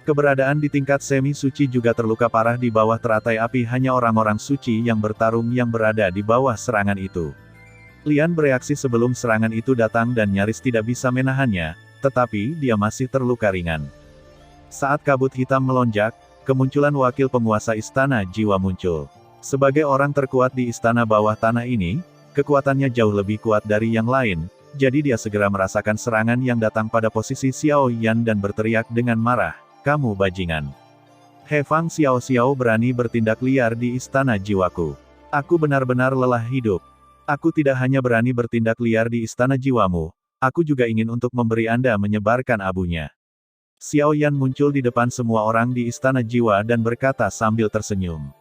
S1: Keberadaan di tingkat semi-suci juga terluka parah di bawah teratai api, hanya orang-orang suci yang bertarung yang berada di bawah serangan itu. Lian bereaksi sebelum serangan itu datang dan nyaris tidak bisa menahannya, tetapi dia masih terluka ringan. Saat kabut hitam melonjak, kemunculan wakil penguasa istana jiwa muncul. Sebagai orang terkuat di istana bawah tanah ini, kekuatannya jauh lebih kuat dari yang lain, jadi dia segera merasakan serangan yang datang pada posisi Xiao Yan dan berteriak dengan marah, "Kamu bajingan! He Fang Xiao Xiao berani bertindak liar di istana jiwaku. Aku benar-benar lelah hidup. Aku tidak hanya berani bertindak liar di istana jiwamu, aku juga ingin untuk memberi Anda menyebarkan abunya." Xiao Yan muncul di depan semua orang di istana jiwa dan berkata sambil tersenyum.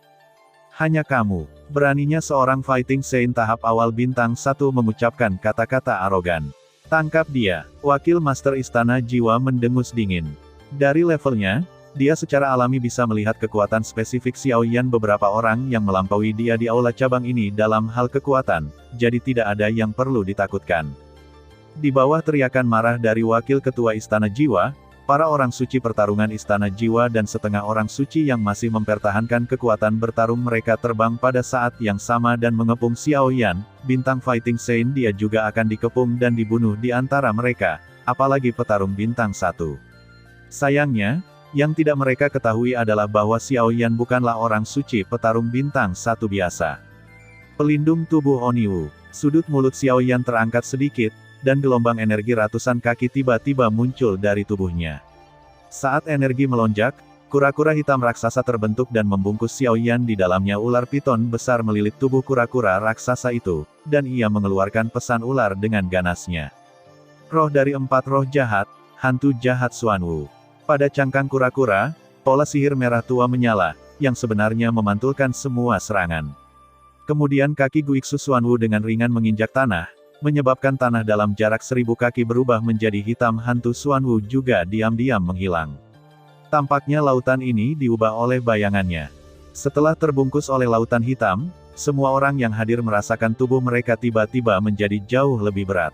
S1: "Hanya kamu, beraninya seorang Fighting Saint tahap awal bintang 1 mengucapkan kata-kata arogan. Tangkap dia." Wakil Master Istana Jiwa mendengus dingin. Dari levelnya, dia secara alami bisa melihat kekuatan spesifik Xiao Yan. Beberapa orang yang melampaui dia di aula cabang ini dalam hal kekuatan, jadi tidak ada yang perlu ditakutkan. Di bawah teriakan marah dari Wakil Ketua Istana Jiwa, para orang suci pertarungan Istana Jiwa dan setengah orang suci yang masih mempertahankan kekuatan bertarung mereka terbang pada saat yang sama dan mengepung Xiao Yan, bintang Fighting Saint. Dia juga akan dikepung dan dibunuh di antara mereka, apalagi petarung bintang 1. Sayangnya, yang tidak mereka ketahui adalah bahwa Xiao Yan bukanlah orang suci petarung bintang 1 biasa. Pelindung tubuh Oniwu. Sudut mulut Xiao Yan terangkat sedikit, dan gelombang energi ratusan kaki tiba-tiba muncul dari tubuhnya. Saat energi melonjak, kura-kura hitam raksasa terbentuk dan membungkus Xiao Yan di dalamnya. Ular piton besar melilit tubuh kura-kura raksasa itu, dan ia mengeluarkan pesan ular dengan ganasnya. Roh dari 4 roh jahat, hantu jahat Xuanwu. Pada cangkang kura-kura, pola sihir merah tua menyala, yang sebenarnya memantulkan semua serangan. Kemudian kaki Guiksu Xuanwu dengan ringan menginjak tanah, menyebabkan tanah dalam jarak 1000 kaki berubah menjadi hitam. Hantu Xuanwu juga diam-diam menghilang. Tampaknya lautan ini diubah oleh bayangannya. Setelah terbungkus oleh lautan hitam, semua orang yang hadir merasakan tubuh mereka tiba-tiba menjadi jauh lebih berat.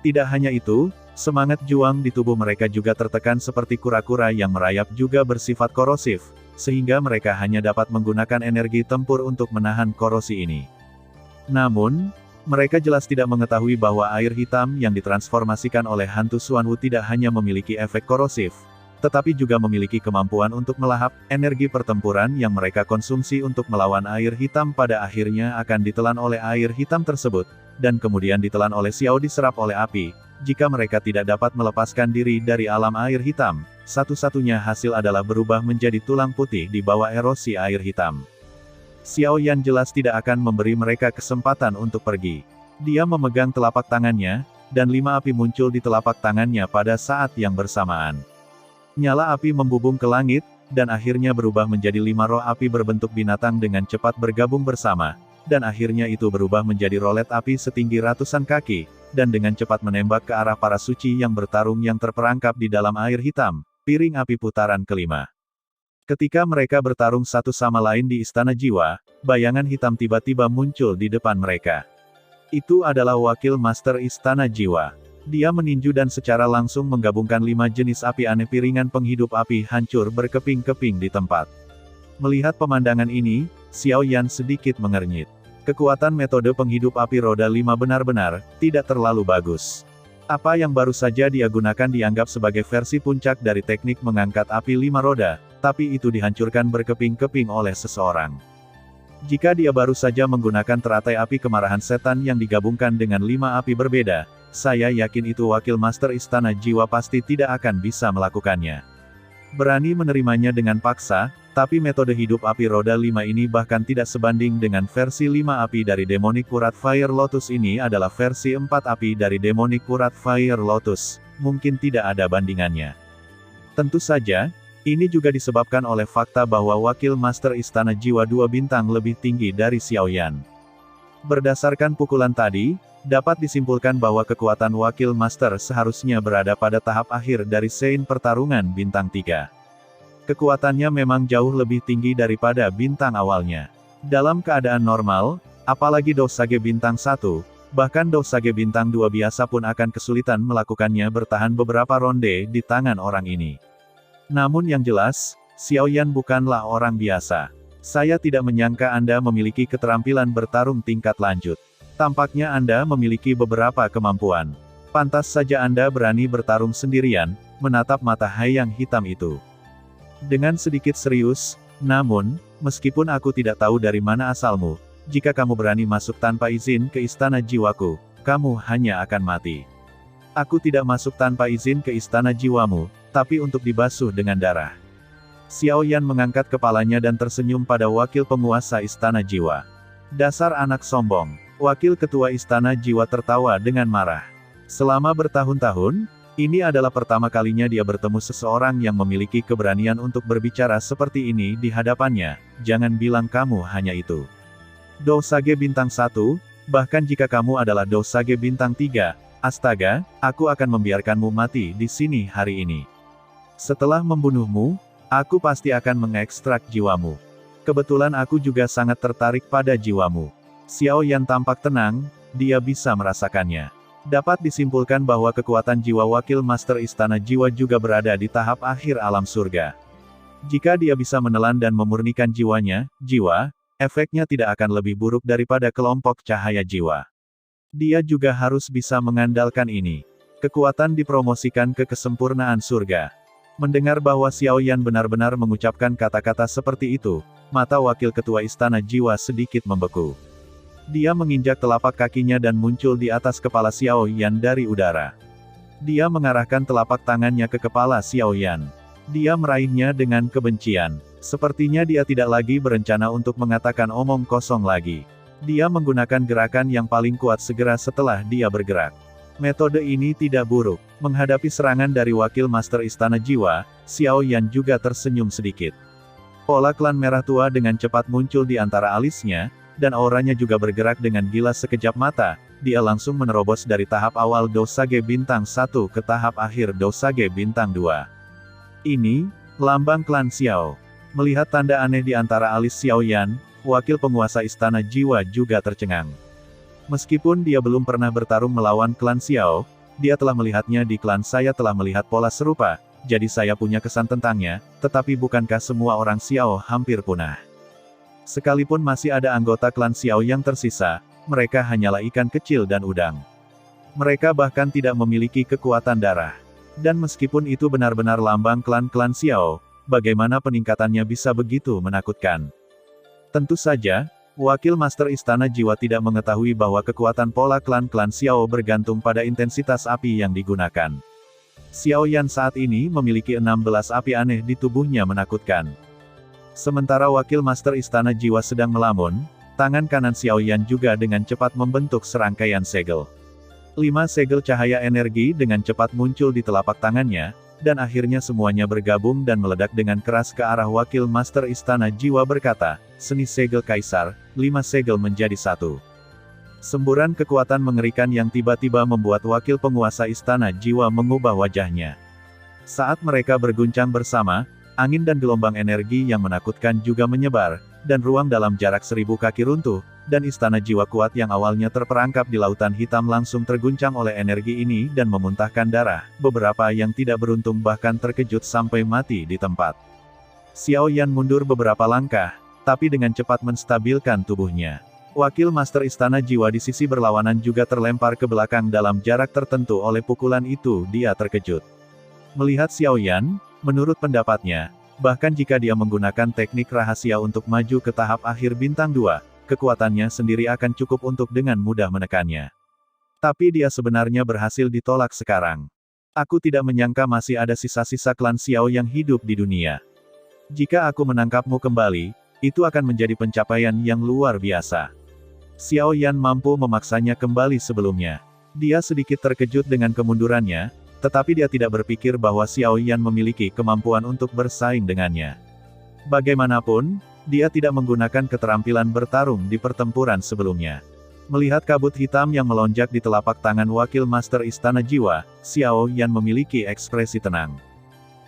S1: Tidak hanya itu, semangat juang di tubuh mereka juga tertekan seperti kura-kura yang merayap juga bersifat korosif, sehingga mereka hanya dapat menggunakan energi tempur untuk menahan korosi ini. Namun, mereka jelas tidak mengetahui bahwa air hitam yang ditransformasikan oleh hantu Xuanwu tidak hanya memiliki efek korosif, tetapi juga memiliki kemampuan untuk melahap. Energi pertempuran yang mereka konsumsi untuk melawan air hitam pada akhirnya akan ditelan oleh air hitam tersebut, dan kemudian ditelan oleh Xiao diserap oleh api. Jika mereka tidak dapat melepaskan diri dari alam air hitam, satu-satunya hasil adalah berubah menjadi tulang putih di bawah erosi air hitam. Xiao Yan jelas tidak akan memberi mereka kesempatan untuk pergi. Dia memegang telapak tangannya, dan 5 api muncul di telapak tangannya pada saat yang bersamaan. Nyala api membubung ke langit, dan akhirnya berubah menjadi 5 roh api berbentuk binatang dengan cepat bergabung bersama, dan akhirnya itu berubah menjadi rolet api setinggi ratusan kaki, dan dengan cepat menembak ke arah para suci yang bertarung yang terperangkap di dalam air hitam. Piring api putaran kelima. Ketika mereka bertarung satu sama lain di Istana Jiwa, bayangan hitam tiba-tiba muncul di depan mereka. Itu adalah wakil Master Istana Jiwa. Dia meninju dan secara langsung menggabungkan 5 jenis api aneh. Piringan penghidup api hancur berkeping-keping di tempat. Melihat pemandangan ini, Xiao Yan sedikit mengernyit. Kekuatan metode penghidup api roda 5 benar-benar tidak terlalu bagus. Apa yang baru saja dia gunakan dianggap sebagai versi puncak dari teknik mengangkat api 5 roda, tapi itu dihancurkan berkeping-keping oleh seseorang. Jika dia baru saja menggunakan teratai api kemarahan setan yang digabungkan dengan 5 api berbeda, saya yakin itu wakil Master Istana Jiwa pasti tidak akan bisa melakukannya. Berani menerimanya dengan paksa, tapi metode hidup api roda 5 ini bahkan tidak sebanding dengan versi 5 api dari Demonic Urat Fire Lotus. Ini adalah versi 4 api dari Demonic Urat Fire Lotus, mungkin tidak ada bandingannya. Tentu saja, ini juga disebabkan oleh fakta bahwa wakil Master Istana Jiwa 2 bintang lebih tinggi dari Xiao Yan. Berdasarkan pukulan tadi, dapat disimpulkan bahwa kekuatan wakil Master seharusnya berada pada tahap akhir dari Sein pertarungan bintang 3. Kekuatannya memang jauh lebih tinggi daripada bintang awalnya. Dalam keadaan normal, apalagi Dosage bintang 1, bahkan Dosage bintang 2 biasa pun akan kesulitan melakukannya bertahan beberapa ronde di tangan orang ini. Namun yang jelas, Xiao Yan bukanlah orang biasa. Saya tidak menyangka Anda memiliki keterampilan bertarung tingkat lanjut. Tampaknya Anda memiliki beberapa kemampuan. Pantas saja Anda berani bertarung sendirian, menatap mata Hayang hitam itu. Dengan sedikit serius, namun, meskipun aku tidak tahu dari mana asalmu, jika kamu berani masuk tanpa izin ke Istana Jiwaku, kamu hanya akan mati. Aku tidak masuk tanpa izin ke Istana Jiwamu, tapi untuk dibasuh dengan darah. Xiao Yan mengangkat kepalanya dan tersenyum pada wakil penguasa Istana Jiwa. Dasar anak sombong. Wakil ketua Istana Jiwa tertawa dengan marah. Selama bertahun-tahun, ini adalah pertama kalinya dia bertemu seseorang yang memiliki keberanian untuk berbicara seperti ini di hadapannya. Jangan bilang kamu hanya itu. Dosage bintang 1, bahkan jika kamu adalah Dosage bintang 3, astaga, aku akan membiarkanmu mati di sini hari ini. Setelah membunuhmu, aku pasti akan mengekstrak jiwamu. Kebetulan aku juga sangat tertarik pada jiwamu. Xiao Yan tampak tenang, dia bisa merasakannya. Dapat disimpulkan bahwa kekuatan jiwa wakil Master Istana Jiwa juga berada di tahap akhir alam surga. Jika dia bisa menelan dan memurnikan jiwanya, efeknya tidak akan lebih buruk daripada kelompok cahaya jiwa. Dia juga harus bisa mengandalkan ini. Kekuatan dipromosikan ke kesempurnaan surga. Mendengar bahwa Xiao Yan benar-benar mengucapkan kata-kata seperti itu, mata wakil ketua Istana Jiwa sedikit membeku. Dia menginjak telapak kakinya dan muncul di atas kepala Xiao Yan dari udara. Dia mengarahkan telapak tangannya ke kepala Xiao Yan. Dia meraihnya dengan kebencian. Sepertinya dia tidak lagi berencana untuk mengatakan omong kosong lagi. Dia menggunakan gerakan yang paling kuat segera setelah dia bergerak. Metode ini tidak buruk. Menghadapi serangan dari wakil Master Istana Jiwa, Xiao Yan juga tersenyum sedikit. Pola klan merah tua dengan cepat muncul di antara alisnya, dan auranya juga bergerak dengan gila sekejap mata. Dia langsung menerobos dari tahap awal Dosage bintang 1 ke tahap akhir Dosage bintang 2. Ini, lambang klan Xiao. Melihat tanda aneh di antara alis Xiao Yan, wakil penguasa Istana Jiwa juga tercengang. Meskipun dia belum pernah bertarung melawan klan Xiao, dia telah melihatnya di klan saya telah melihat pola serupa, jadi saya punya kesan tentangnya, tetapi bukankah semua orang Xiao hampir punah? Sekalipun masih ada anggota klan Xiao yang tersisa, mereka hanyalah ikan kecil dan udang. Mereka bahkan tidak memiliki kekuatan darah. Dan meskipun itu benar-benar lambang klan-klan Xiao, bagaimana peningkatannya bisa begitu menakutkan? Tentu saja, wakil Master Istana Jiwa tidak mengetahui bahwa kekuatan pola klan-klan Xiao bergantung pada intensitas api yang digunakan. Xiao Yan saat ini memiliki 16 api aneh di tubuhnya menakutkan. Sementara wakil Master Istana Jiwa sedang melamun, tangan kanan Xiao Yan juga dengan cepat membentuk serangkaian segel. 5 segel cahaya energi dengan cepat muncul di telapak tangannya, dan akhirnya semuanya bergabung dan meledak dengan keras ke arah wakil Master Istana Jiwa berkata, "Seni segel Kaisar, 5 segel menjadi 1." Semburan kekuatan mengerikan yang tiba-tiba membuat wakil penguasa Istana Jiwa mengubah wajahnya. Saat mereka berguncang bersama, Angin dan gelombang energi yang menakutkan juga menyebar, dan ruang dalam jarak 1000 kaki runtuh, dan istana jiwa kuat yang awalnya terperangkap di lautan hitam langsung terguncang oleh energi ini dan memuntahkan darah. Beberapa yang tidak beruntung bahkan terkejut sampai mati di tempat. Xiao Yan mundur beberapa langkah, tapi dengan cepat menstabilkan tubuhnya. Wakil Master Istana Jiwa di sisi berlawanan juga terlempar ke belakang dalam jarak tertentu oleh pukulan itu. Dia terkejut melihat Xiao Yan. Menurut pendapatnya, bahkan jika dia menggunakan teknik rahasia untuk maju ke tahap akhir bintang 2, kekuatannya sendiri akan cukup untuk dengan mudah menekannya. Tapi dia sebenarnya berhasil ditolak sekarang. Aku tidak menyangka masih ada sisa-sisa klan Xiao yang hidup di dunia. Jika aku menangkapmu kembali, itu akan menjadi pencapaian yang luar biasa. Xiao Yan mampu memaksanya kembali sebelumnya. Dia sedikit terkejut dengan kemundurannya, tetapi dia tidak berpikir bahwa Xiao Yan memiliki kemampuan untuk bersaing dengannya. Bagaimanapun, dia tidak menggunakan keterampilan bertarung di pertempuran sebelumnya. Melihat kabut hitam yang melonjak di telapak tangan Wakil Master Istana Jiwa, Xiao Yan memiliki ekspresi tenang.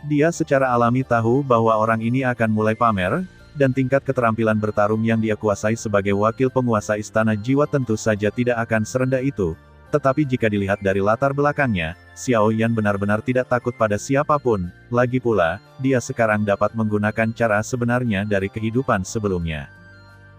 S1: Dia secara alami tahu bahwa orang ini akan mulai pamer, dan tingkat keterampilan bertarung yang dia kuasai sebagai wakil penguasa Istana Jiwa tentu saja tidak akan serendah itu. Tetapi jika dilihat dari latar belakangnya, Xiao Yan benar-benar tidak takut pada siapapun. Lagi pula, dia sekarang dapat menggunakan cara sebenarnya dari kehidupan sebelumnya.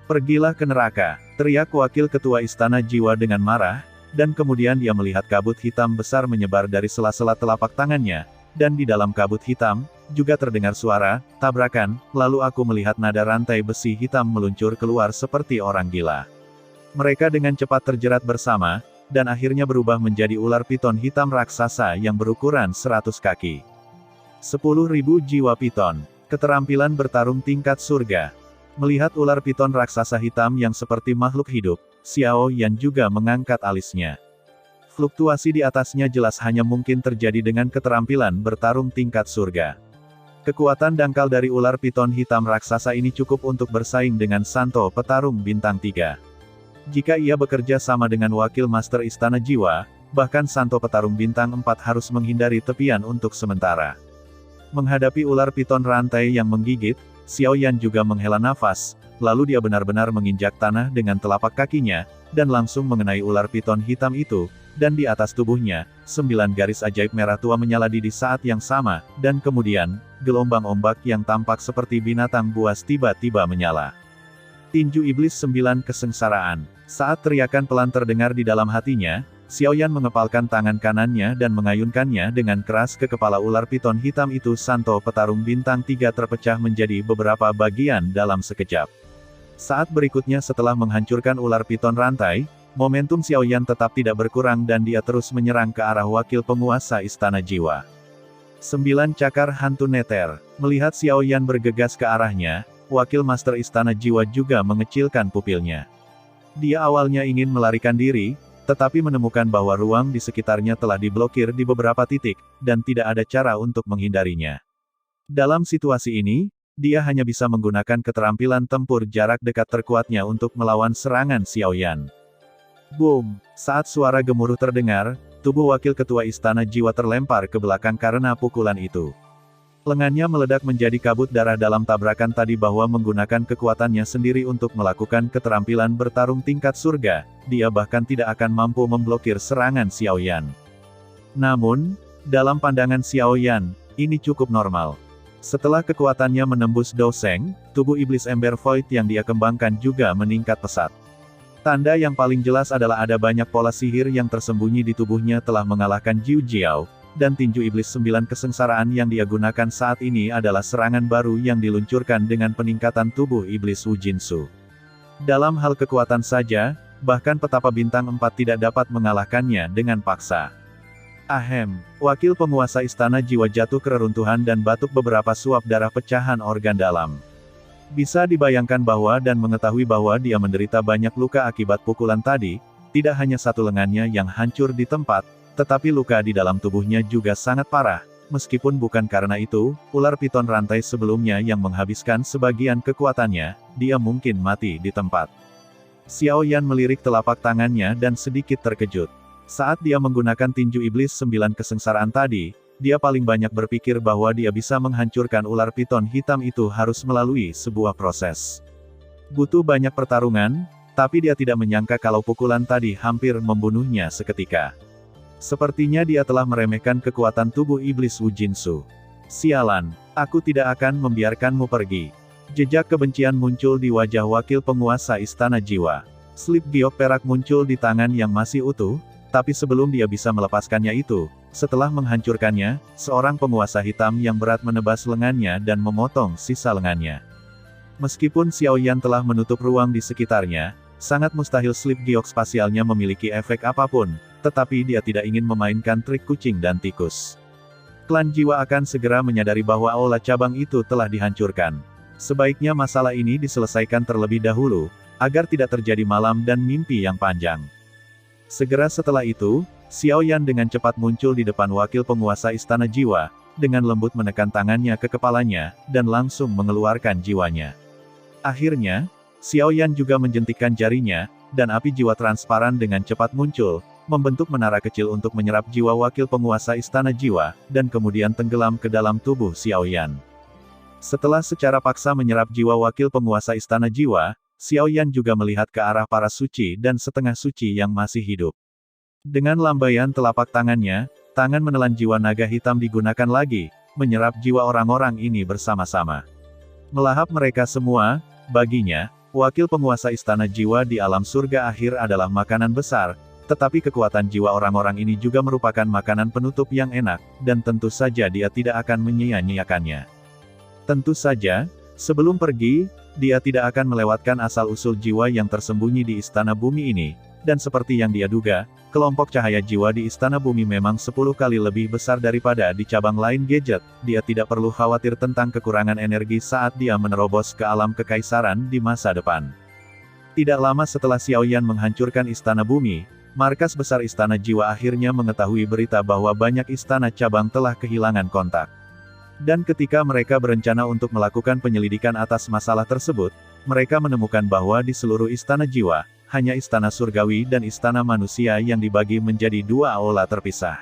S1: Pergilah ke neraka, teriak wakil ketua Istana Jiwa dengan marah, dan kemudian dia melihat kabut hitam besar menyebar dari sela-sela telapak tangannya, dan di dalam kabut hitam, juga terdengar suara tabrakan, lalu aku melihat nada rantai besi hitam meluncur keluar seperti orang gila. Mereka dengan cepat terjerat bersama, dan akhirnya berubah menjadi ular piton hitam raksasa yang berukuran 100 kaki. 10.000 jiwa piton. Keterampilan bertarung tingkat surga. Melihat ular piton raksasa hitam yang seperti makhluk hidup, Xiao Yan juga mengangkat alisnya. Fluktuasi di atasnya jelas hanya mungkin terjadi dengan keterampilan bertarung tingkat surga. Kekuatan dangkal dari ular piton hitam raksasa ini cukup untuk bersaing dengan Santo petarung bintang 3. Jika ia bekerja sama dengan wakil Master Istana Jiwa, bahkan Santo petarung bintang 4 harus menghindari tepian untuk sementara. Menghadapi ular piton rantai yang menggigit, Xiao Yan juga menghela nafas, lalu dia benar-benar menginjak tanah dengan telapak kakinya, dan langsung mengenai ular piton hitam itu, dan di atas tubuhnya, 9 garis ajaib merah tua menyala di saat yang sama, dan kemudian, gelombang ombak yang tampak seperti binatang buas tiba-tiba menyala. Tinju Iblis 9 Kesengsaraan. Saat teriakan pelan terdengar di dalam hatinya, Xiao Yan mengepalkan tangan kanannya dan mengayunkannya dengan keras ke kepala ular piton hitam itu. Santo petarung bintang 3 terpecah menjadi beberapa bagian dalam sekejap. Saat berikutnya setelah menghancurkan ular piton rantai, momentum Xiao Yan tetap tidak berkurang dan dia terus menyerang ke arah wakil penguasa Istana Jiwa. 9 Cakar Hantu Neter. Melihat Xiao Yan bergegas ke arahnya, wakil Master Istana Jiwa juga mengecilkan pupilnya. Dia awalnya ingin melarikan diri, tetapi menemukan bahwa ruang di sekitarnya telah diblokir di beberapa titik, dan tidak ada cara untuk menghindarinya. Dalam situasi ini, dia hanya bisa menggunakan keterampilan tempur jarak dekat terkuatnya untuk melawan serangan Xiao Yan. Boom! Saat suara gemuruh terdengar, tubuh wakil ketua Istana Jiwa terlempar ke belakang karena pukulan itu. Lengannya meledak menjadi kabut darah dalam tabrakan tadi bahwa menggunakan kekuatannya sendiri untuk melakukan keterampilan bertarung tingkat surga, dia bahkan tidak akan mampu memblokir serangan Xiao Yan. Namun, dalam pandangan Xiao Yan, ini cukup normal. Setelah kekuatannya menembus Doseng, tubuh iblis ember void yang dia kembangkan juga meningkat pesat. Tanda yang paling jelas adalah ada banyak pola sihir yang tersembunyi di tubuhnya telah mengalahkan Jiu Jiao. Dan tinju iblis 9 kesengsaraan yang dia gunakan saat ini adalah serangan baru yang diluncurkan dengan peningkatan tubuh iblis Wujinsu. Dalam hal kekuatan saja, bahkan petapa bintang 4 tidak dapat mengalahkannya dengan paksa. Ahem, wakil penguasa Istana Jiwa jatuh ke reruntuhan dan batuk beberapa suap darah pecahan organ dalam. Bisa dibayangkan bahwa dan mengetahui bahwa dia menderita banyak luka akibat pukulan tadi, tidak hanya satu lengannya yang hancur di tempat, tetapi luka di dalam tubuhnya juga sangat parah. Meskipun bukan karena itu, ular piton rantai sebelumnya yang menghabiskan sebagian kekuatannya, dia mungkin mati di tempat. Xiao Yan melirik telapak tangannya dan sedikit terkejut. Saat dia menggunakan tinju iblis 9 kesengsaraan tadi, dia paling banyak berpikir bahwa dia bisa menghancurkan ular piton hitam itu harus melalui sebuah proses. Butuh banyak pertarungan, tapi dia tidak menyangka kalau pukulan tadi hampir membunuhnya seketika. Sepertinya dia telah meremehkan kekuatan tubuh iblis Wujinsu. Sialan, aku tidak akan membiarkanmu pergi. Jejak kebencian muncul di wajah wakil penguasa Istana Jiwa. Slip giok perak muncul di tangan yang masih utuh, tapi sebelum dia bisa melepaskannya itu, setelah menghancurkannya, seorang penguasa hitam yang berat menebas lengannya dan memotong sisa lengannya. Meskipun Xiao Yan telah menutup ruang di sekitarnya, sangat mustahil slip giok spasialnya memiliki efek apapun, tetapi dia tidak ingin memainkan trik kucing dan tikus. Klan Jiwa akan segera menyadari bahwa aula cabang itu telah dihancurkan. Sebaiknya masalah ini diselesaikan terlebih dahulu, agar tidak terjadi malam dan mimpi yang panjang. Segera setelah itu, Xiao Yan dengan cepat muncul di depan wakil penguasa Istana Jiwa, dengan lembut menekan tangannya ke kepalanya, dan langsung mengeluarkan jiwanya. Akhirnya, Xiao Yan juga menjentikkan jarinya, dan api jiwa transparan dengan cepat muncul, membentuk menara kecil untuk menyerap jiwa wakil penguasa Istana Jiwa, dan kemudian tenggelam ke dalam tubuh Xiao Yan. Setelah secara paksa menyerap jiwa wakil penguasa Istana Jiwa, Xiao Yan juga melihat ke arah para suci dan setengah suci yang masih hidup. Dengan lambaian telapak tangannya, tangan menelan jiwa naga hitam digunakan lagi, menyerap jiwa orang-orang ini bersama-sama. Melahap mereka semua, baginya, wakil penguasa Istana Jiwa di alam surga akhir adalah makanan besar, tetapi kekuatan jiwa orang-orang ini juga merupakan makanan penutup yang enak, dan tentu saja dia tidak akan menyia-nyiakannya. Tentu saja, sebelum pergi, dia tidak akan melewatkan asal-usul jiwa yang tersembunyi di Istana Bumi ini, dan seperti yang dia duga, kelompok cahaya jiwa di Istana Bumi memang 10 kali lebih besar daripada di cabang lain gadget. Dia tidak perlu khawatir tentang kekurangan energi saat dia menerobos ke alam kekaisaran di masa depan. Tidak lama setelah Xiao Yan menghancurkan Istana Bumi, markas besar Istana Jiwa akhirnya mengetahui berita bahwa banyak istana cabang telah kehilangan kontak. Dan ketika mereka berencana untuk melakukan penyelidikan atas masalah tersebut, mereka menemukan bahwa di seluruh Istana Jiwa, hanya Istana Surgawi dan Istana Manusia yang dibagi menjadi 2 aula terpisah.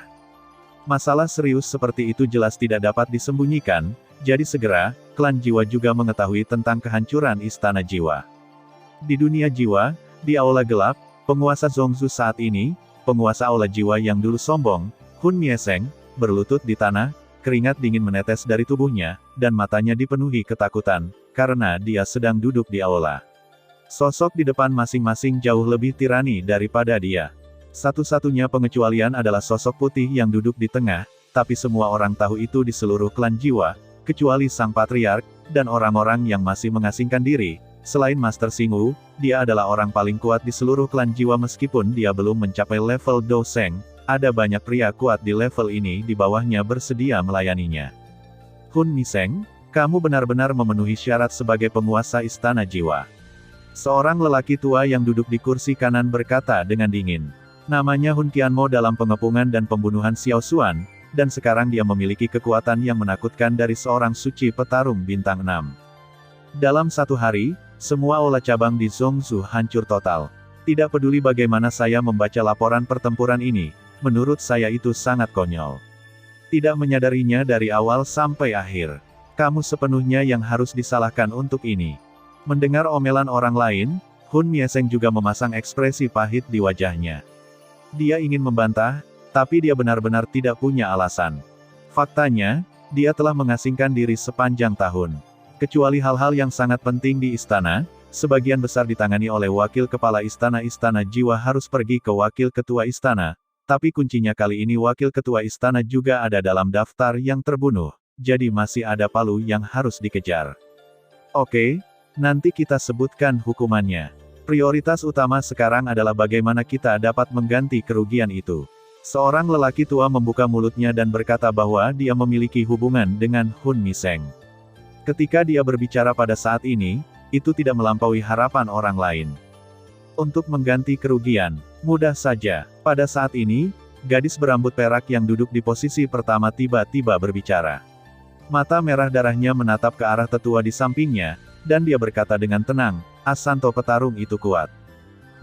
S1: Masalah serius seperti itu jelas tidak dapat disembunyikan, jadi segera, klan Jiwa juga mengetahui tentang kehancuran Istana Jiwa. Di dunia jiwa, di aula gelap, penguasa Zhongzhou saat ini, penguasa aula jiwa yang dulu sombong, Hun Mieseng, berlutut di tanah, keringat dingin menetes dari tubuhnya, dan matanya dipenuhi ketakutan, karena dia sedang duduk di aula. Sosok di depan masing-masing jauh lebih tirani daripada dia. Satu-satunya pengecualian adalah sosok putih yang duduk di tengah, tapi semua orang tahu itu di seluruh klan Jiwa, kecuali sang patriark, dan orang-orang yang masih mengasingkan diri. Selain Master Xingwu, dia adalah orang paling kuat di seluruh klan Jiwa meskipun dia belum mencapai level Do Sheng. Ada banyak pria kuat di level ini di bawahnya bersedia melayaninya. Hun Miseng, kamu benar-benar memenuhi syarat sebagai penguasa Istana Jiwa. Seorang lelaki tua yang duduk di kursi kanan berkata dengan dingin. Namanya Hun Qianmo dalam pengepungan dan pembunuhan Xiao Xuan, dan sekarang dia memiliki kekuatan yang menakutkan dari seorang suci petarung bintang 6. Dalam satu hari, semua aula cabang di Zhongzhou hancur total. Tidak peduli bagaimana saya membaca laporan pertempuran ini, menurut saya itu sangat konyol. Tidak menyadarinya dari awal sampai akhir. Kamu sepenuhnya yang harus disalahkan untuk ini. Mendengar omelan orang lain, Hun Mieseng juga memasang ekspresi pahit di wajahnya. Dia ingin membantah, tapi dia benar-benar tidak punya alasan. Faktanya, dia telah mengasingkan diri sepanjang tahun. Kecuali hal-hal yang sangat penting di istana, sebagian besar ditangani oleh wakil kepala istana Jiwa harus pergi ke wakil ketua istana. Tapi kuncinya kali ini wakil ketua istana juga ada dalam daftar yang terbunuh, jadi masih ada palu yang harus dikejar. Oke, nanti kita sebutkan hukumannya. Prioritas utama sekarang adalah bagaimana kita dapat mengganti kerugian itu. Seorang lelaki tua membuka mulutnya dan berkata bahwa dia memiliki hubungan dengan Hun Miseng. Ketika dia berbicara pada saat ini, itu tidak melampaui harapan orang lain. Untuk mengganti kerugian, mudah saja. Pada saat ini, gadis berambut perak yang duduk di posisi pertama tiba-tiba berbicara. Mata merah darahnya menatap ke arah tetua di sampingnya, dan dia berkata dengan tenang, Asanto petarung itu kuat.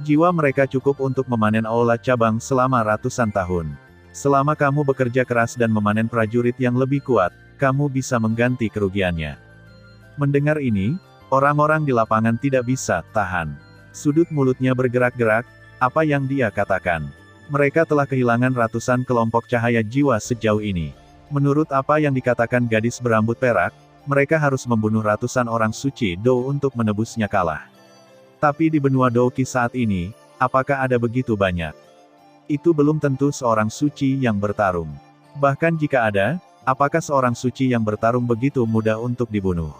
S1: Jiwa mereka cukup untuk memanen aula cabang selama ratusan tahun. Selama kamu bekerja keras dan memanen prajurit yang lebih kuat, kamu bisa mengganti kerugiannya. Mendengar ini, orang-orang di lapangan tidak bisa tahan. Sudut mulutnya bergerak-gerak, apa yang dia katakan. Mereka telah kehilangan ratusan kelompok cahaya jiwa sejauh ini. Menurut apa yang dikatakan gadis berambut perak, mereka harus membunuh ratusan orang suci Do untuk menebusnya kalah. Tapi di benua Doki saat ini, apakah ada begitu banyak? Itu belum tentu seorang suci yang bertarung. Bahkan jika ada, apakah seorang suci yang bertarung begitu mudah untuk dibunuh?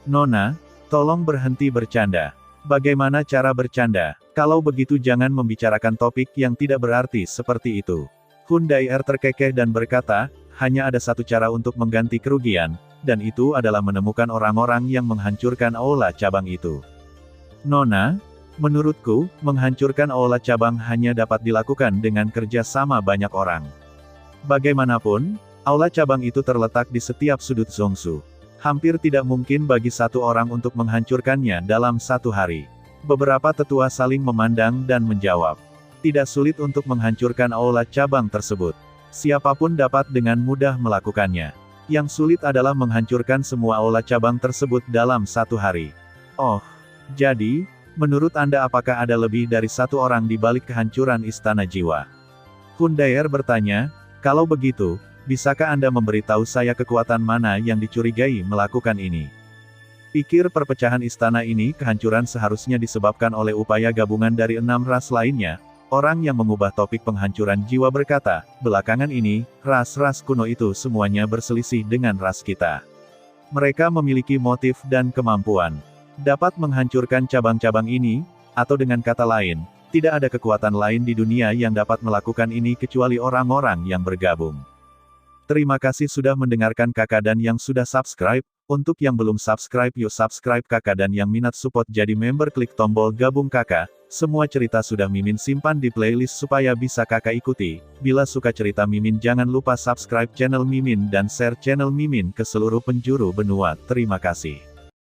S1: Nona, tolong berhenti bercanda. Bagaimana cara bercanda? Kalau begitu jangan membicarakan topik yang tidak berarti seperti itu. Hundair terkekeh dan berkata, hanya ada satu cara untuk mengganti kerugian, dan itu adalah menemukan orang-orang yang menghancurkan aula cabang itu. Nona, menurutku, menghancurkan aula cabang hanya dapat dilakukan dengan kerja sama banyak orang. Bagaimanapun, aula cabang itu terletak di setiap sudut Zhongshu. Hampir tidak mungkin bagi satu orang untuk menghancurkannya dalam satu hari. Beberapa tetua saling memandang dan menjawab. Tidak sulit untuk menghancurkan aula cabang tersebut. Siapapun dapat dengan mudah melakukannya. Yang sulit adalah menghancurkan semua aula cabang tersebut dalam satu hari. Oh, jadi, menurut Anda apakah ada lebih dari satu orang di balik kehancuran Istana Jiwa? Hundair bertanya, kalau begitu, bisakah Anda memberitahu saya kekuatan mana yang dicurigai melakukan ini? Pikir perpecahan istana ini kehancuran seharusnya disebabkan oleh upaya gabungan dari 6 ras lainnya. Orang yang mengubah topik penghancuran jiwa berkata, belakangan ini, ras-ras kuno itu semuanya berselisih dengan ras kita. Mereka memiliki motif dan kemampuan. Dapat menghancurkan cabang-cabang ini, atau dengan kata lain, tidak ada kekuatan lain di dunia yang dapat melakukan ini kecuali orang-orang yang bergabung. Terima kasih sudah mendengarkan kakak dan yang sudah subscribe. Untuk yang belum subscribe yuk subscribe kakak dan yang minat support jadi member klik tombol gabung kakak. Semua cerita sudah Mimin simpan di playlist supaya bisa kakak ikuti. Bila suka cerita Mimin jangan lupa subscribe channel Mimin dan share channel Mimin ke seluruh penjuru benua. Terima kasih.